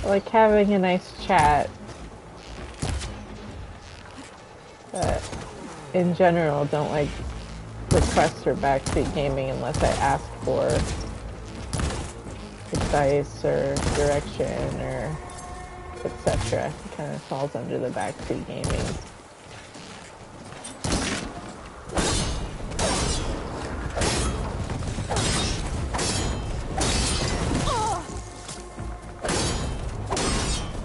I like having a nice chat. But in general, don't like request for backseat gaming unless I ask for advice or direction or etc. It kind of falls under the backseat gaming.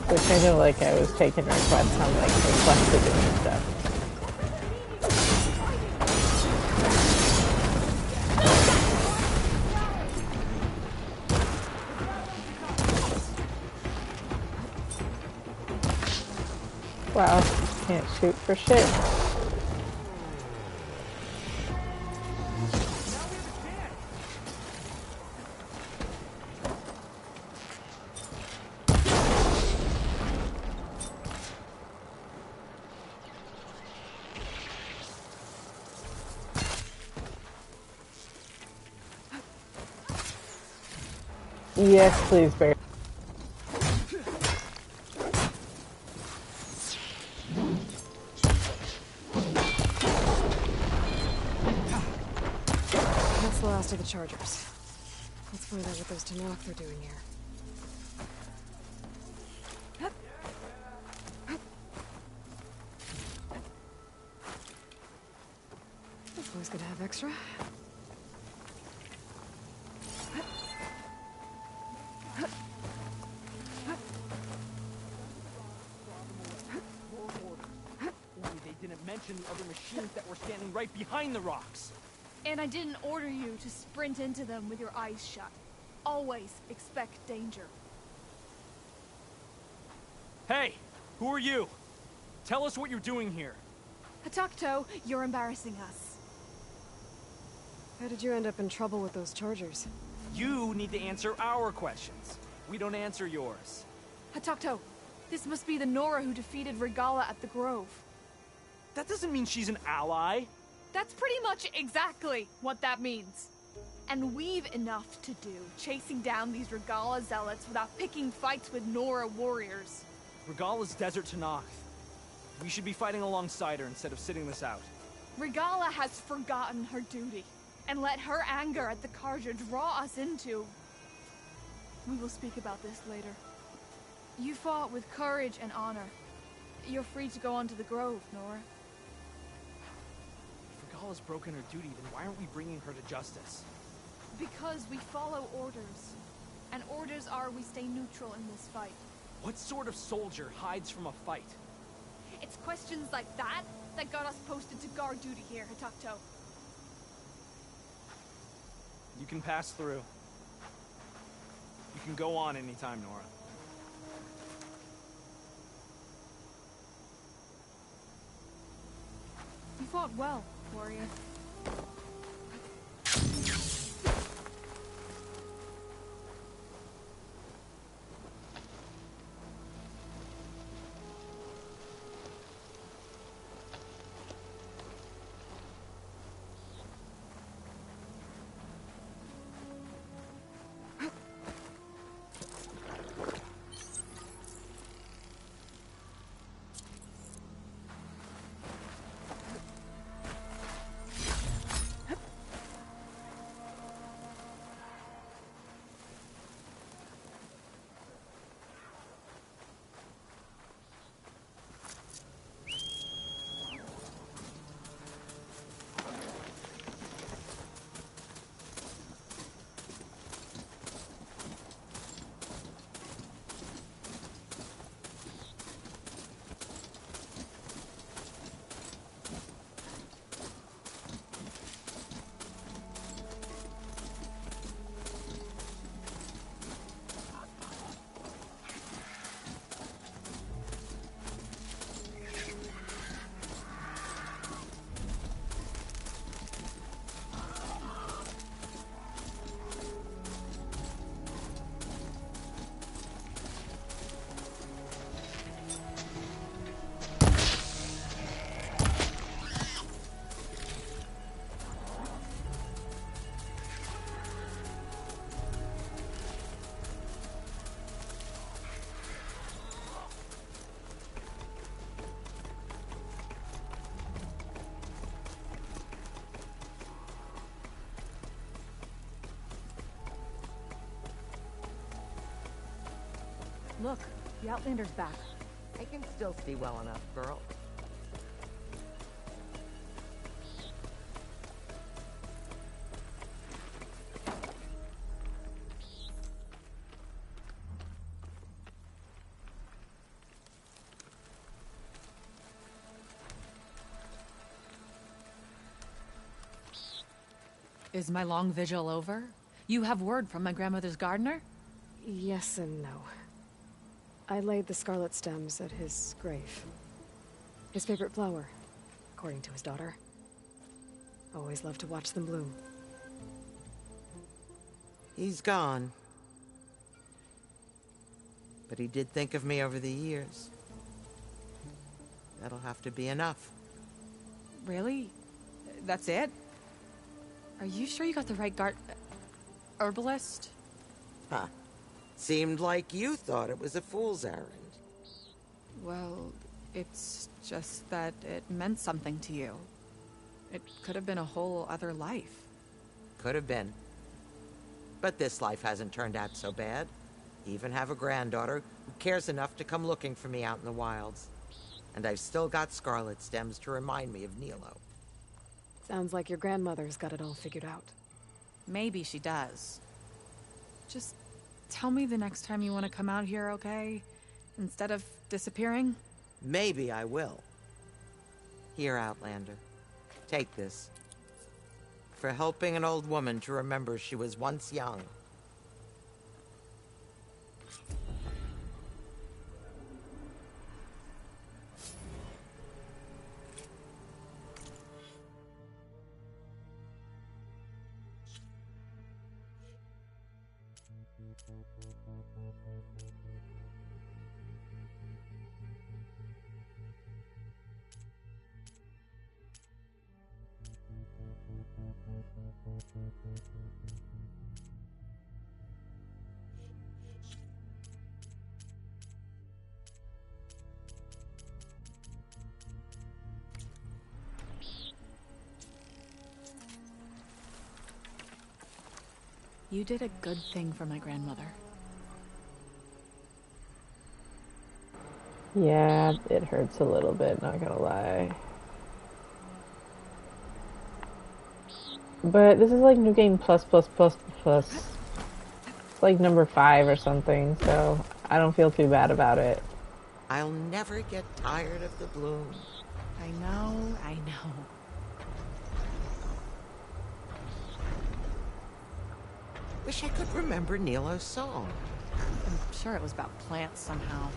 So kind of like I was taking requests on like requested and stuff. Wow, can't shoot for shit. Yes, please, Barry. That's the last of the chargers. Let's find out what those Tanakh are doing here. This boy's gonna have extra. The other machines that were standing right behind the rocks. And I didn't order you to sprint into them with your eyes shut. Always expect danger. Hey, who are you? Tell us what you're doing here. Hatakto, you're embarrassing us. How did you end up in trouble with those chargers? You need to answer our questions. We don't answer yours. Hatakto, this must be the Nora who defeated Regala at the Grove. That doesn't mean she's an ally. That's pretty much exactly what that means. And we've enough to do chasing down these Regala zealots without picking fights with Nora warriors. Regala's desert Tanakh. We should be fighting alongside her instead of sitting this out. Regala has forgotten her duty and let her anger at the Carja draw us into... We will speak about this later. You fought with courage and honor. You're free to go on to the Grove, Nora. Regala's broken her duty, then why aren't we bringing her to justice? Because we follow orders. And orders are we stay neutral in this fight. What sort of soldier hides from a fight? It's questions like that that got us posted to guard duty here, Hatakto. You can pass through. You can go on anytime, Nora. You fought well, warrior. Look, the Outlander's back. I can still see well enough, girl. Is my long vigil over? You have word from my grandmother's gardener? Yes and no. I laid the scarlet stems at his grave. His favorite flower, according to his daughter. Always loved to watch them bloom. He's gone. But he did think of me over the years. That'll have to be enough. Really? That's it? Are you sure you got the right herbalist? Huh. Seemed like you thought it was a fool's errand. Well, it's just that it meant something to you. It could have been a whole other life. Could have been. But this life hasn't turned out so bad. Even have a granddaughter who cares enough to come looking for me out in the wilds. And I've still got scarlet stems to remind me of Nilo. Sounds like your grandmother's got it all figured out. Maybe she does. Just tell me the next time you want to come out here, okay? Instead of disappearing? Maybe I will. Here, Outlander. Take this. For helping an old woman to remember she was once young. You did a good thing for my grandmother. Yeah, it hurts a little bit, not gonna lie. But this is like New Game plus plus plus plus. It's like number 5 or something, so I don't feel too bad about it. I'll never get tired of the bloom. I know, I know. Wish I could remember Nilo's song. I'm sure it was about plants somehow.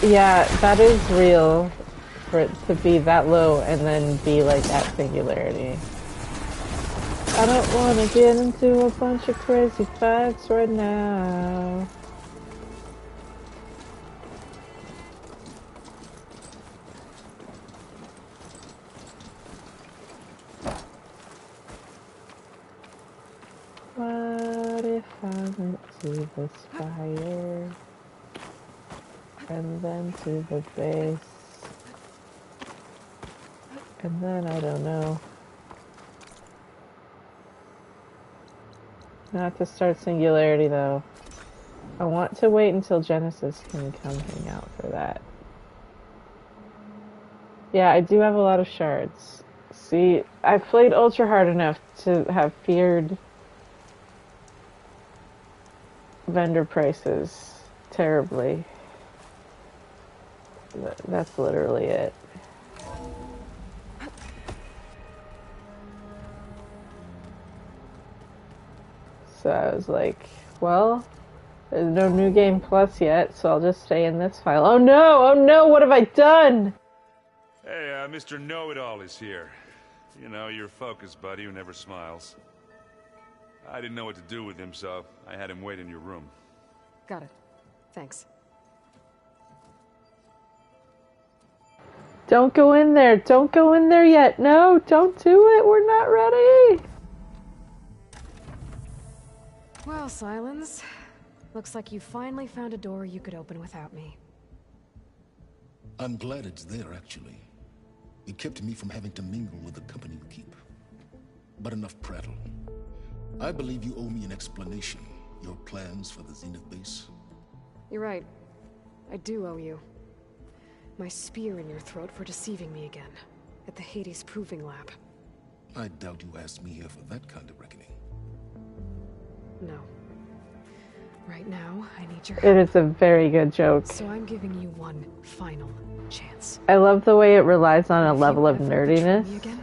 Yeah, that is real for it to be that low and then be like at singularity. I don't want to get into a bunch of crazy fights right now. What if I went to the spire? And then to the base. And then I don't know. Not to start Singularity though. I want to wait until Genesis can come hang out for that. Yeah, I do have a lot of shards. See, I've played Ultra hard enough to have feared vendor prices terribly. That's literally it. So I was like, well, there's no New Game Plus yet, so I'll just stay in this file. Oh no, what have I done? Hey, Mr. Know-It-All is here. You know, your focus buddy who never smiles. I didn't know what to do with him, so I had him wait in your room. Got it. Thanks. Don't go in there. Don't go in there yet. No, don't do it. We're not ready. Well, Silence. Looks like you finally found a door you could open without me. I'm glad it's there, actually. It kept me from having to mingle with the company you keep. But enough prattle. I believe you owe me an explanation. Your plans for the Zenith base. You're right. I do owe you. My spear in your throat for deceiving me again. At the Hades Proving Lab. I doubt you asked me here for that kind of reckoning. No. Right now, I need your It help. is a very good joke. So I'm giving you one final chance. I love the way it relies on a If level you of ever betray nerdiness. me again,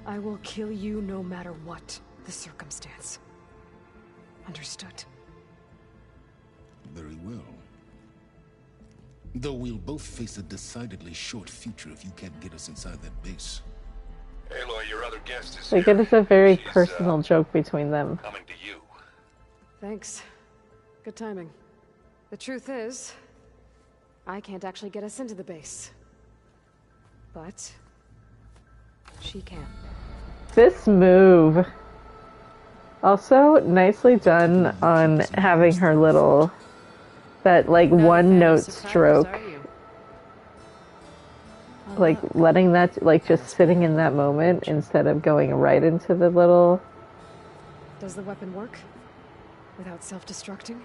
I will kill you no matter what the circumstance. Understood? Very well. Though we'll both face a decidedly short future if you can't get us inside that base. Aloy, your other guest is Like, here. it is a very She's, personal joke between them. coming to you. Thanks. Good timing. The truth is, I can't actually get us into the base. But she can. This move. Also, nicely done on having her little, that like one note stroke. Like letting that, like just sitting in that moment instead of going right into the little. Does the weapon work? Without self-destructing?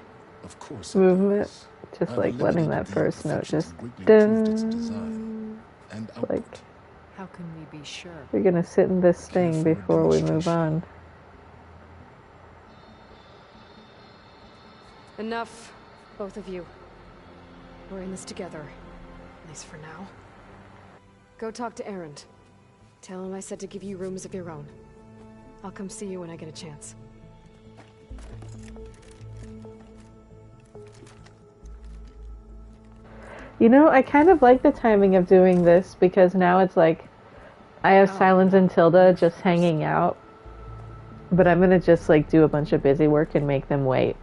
Of course. Movement. Just like letting that first note just dun. Like, How can we be sure? we're gonna sit in this thing before we move on. Enough, both of you. We're in this together. At least for now. Go talk to Erend. Tell him I said to give you rooms of your own. I'll come see you when I get a chance. You know, I kind of like the timing of doing this because now it's like I have Silence and Tilda just hanging out, but I'm gonna just like do a bunch of busy work and make them wait.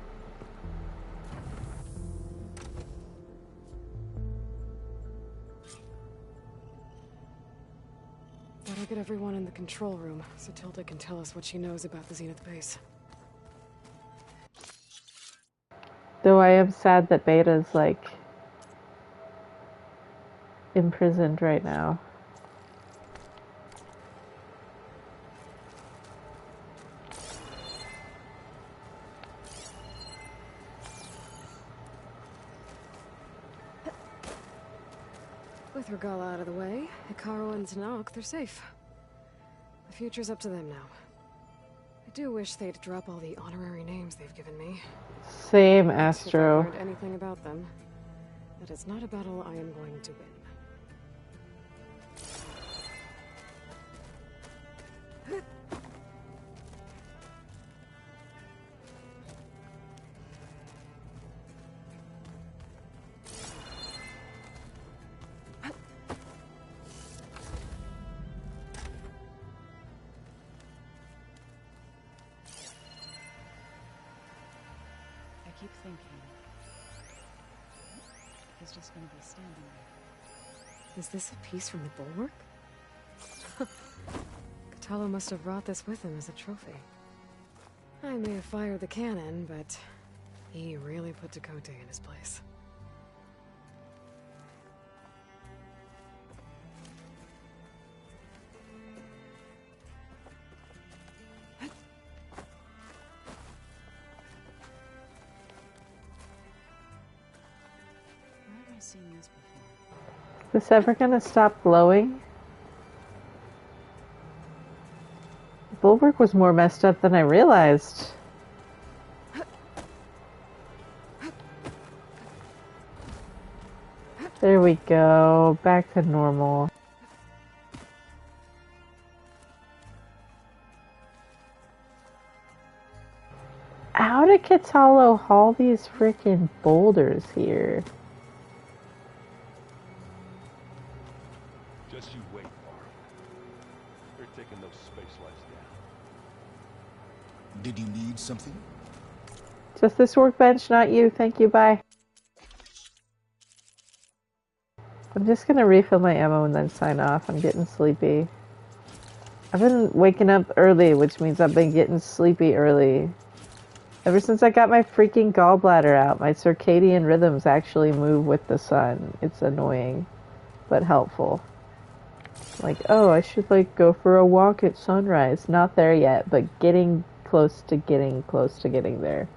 Better get everyone in the control room so Tilda can tell us what she knows about the Zenith base. Though I am sad that Beta's like imprisoned right now. With Regala out of the way, Hikaru and Tanakh, they're safe. The future's up to them now. I do wish they'd drop all the honorary names they've given me. Same, If I Astro. learned anything about them, that is not a battle I am going to win. I keep thinking he's just gonna be standing there. Is this a piece from the bulwark? Katalo must have brought this with him as a trophy. I may have fired the cannon, but he really put Dakota in his place. Where have I seen this before? Is this ever gonna stop glowing? The bulwark was more messed up than I realized. There we go. Back to normal. How did Katalo haul these freaking boulders here? Just you wait, Barb. They're taking those space lights down. Did you need something? Just this workbench, not you. Thank you, bye. I'm just gonna refill my ammo and then sign off. I'm getting sleepy. I've been waking up early, which means I've been getting sleepy early. Ever since I got my freaking gallbladder out, my circadian rhythms actually move with the sun. It's annoying, but helpful. Like, oh, I should, like, go for a walk at sunrise. Not there yet, but getting close to getting there.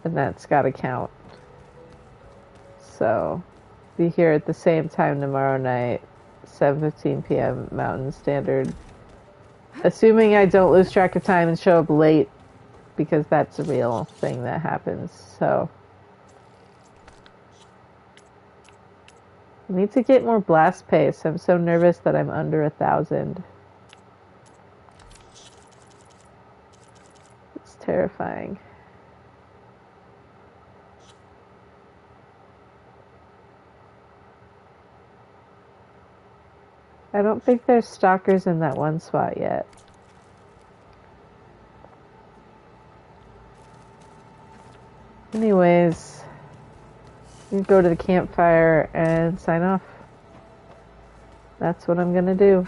And that's gotta count. So, be here at the same time tomorrow night, 7:15 p.m. Mountain Standard. Assuming I don't lose track of time and show up late, because that's a real thing that happens, so. I need to get more blast pace. I'm so nervous that I'm under 1,000. It's terrifying. I don't think there's stalkers in that one spot yet. Anyways, I'm gonna go to the campfire and sign off. That's what I'm gonna do.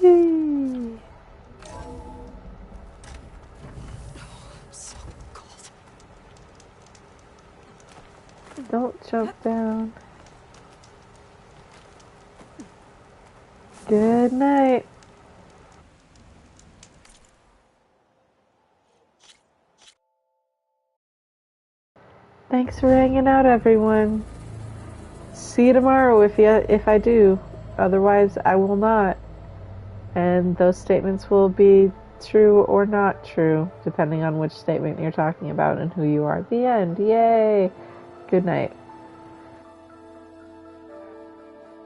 Yay. Don't jump down. Good night. Thanks for hanging out, everyone. See you tomorrow if I do. Otherwise, I will not. And those statements will be true or not true, depending on which statement you're talking about and who you are. The end. Yay. Good night.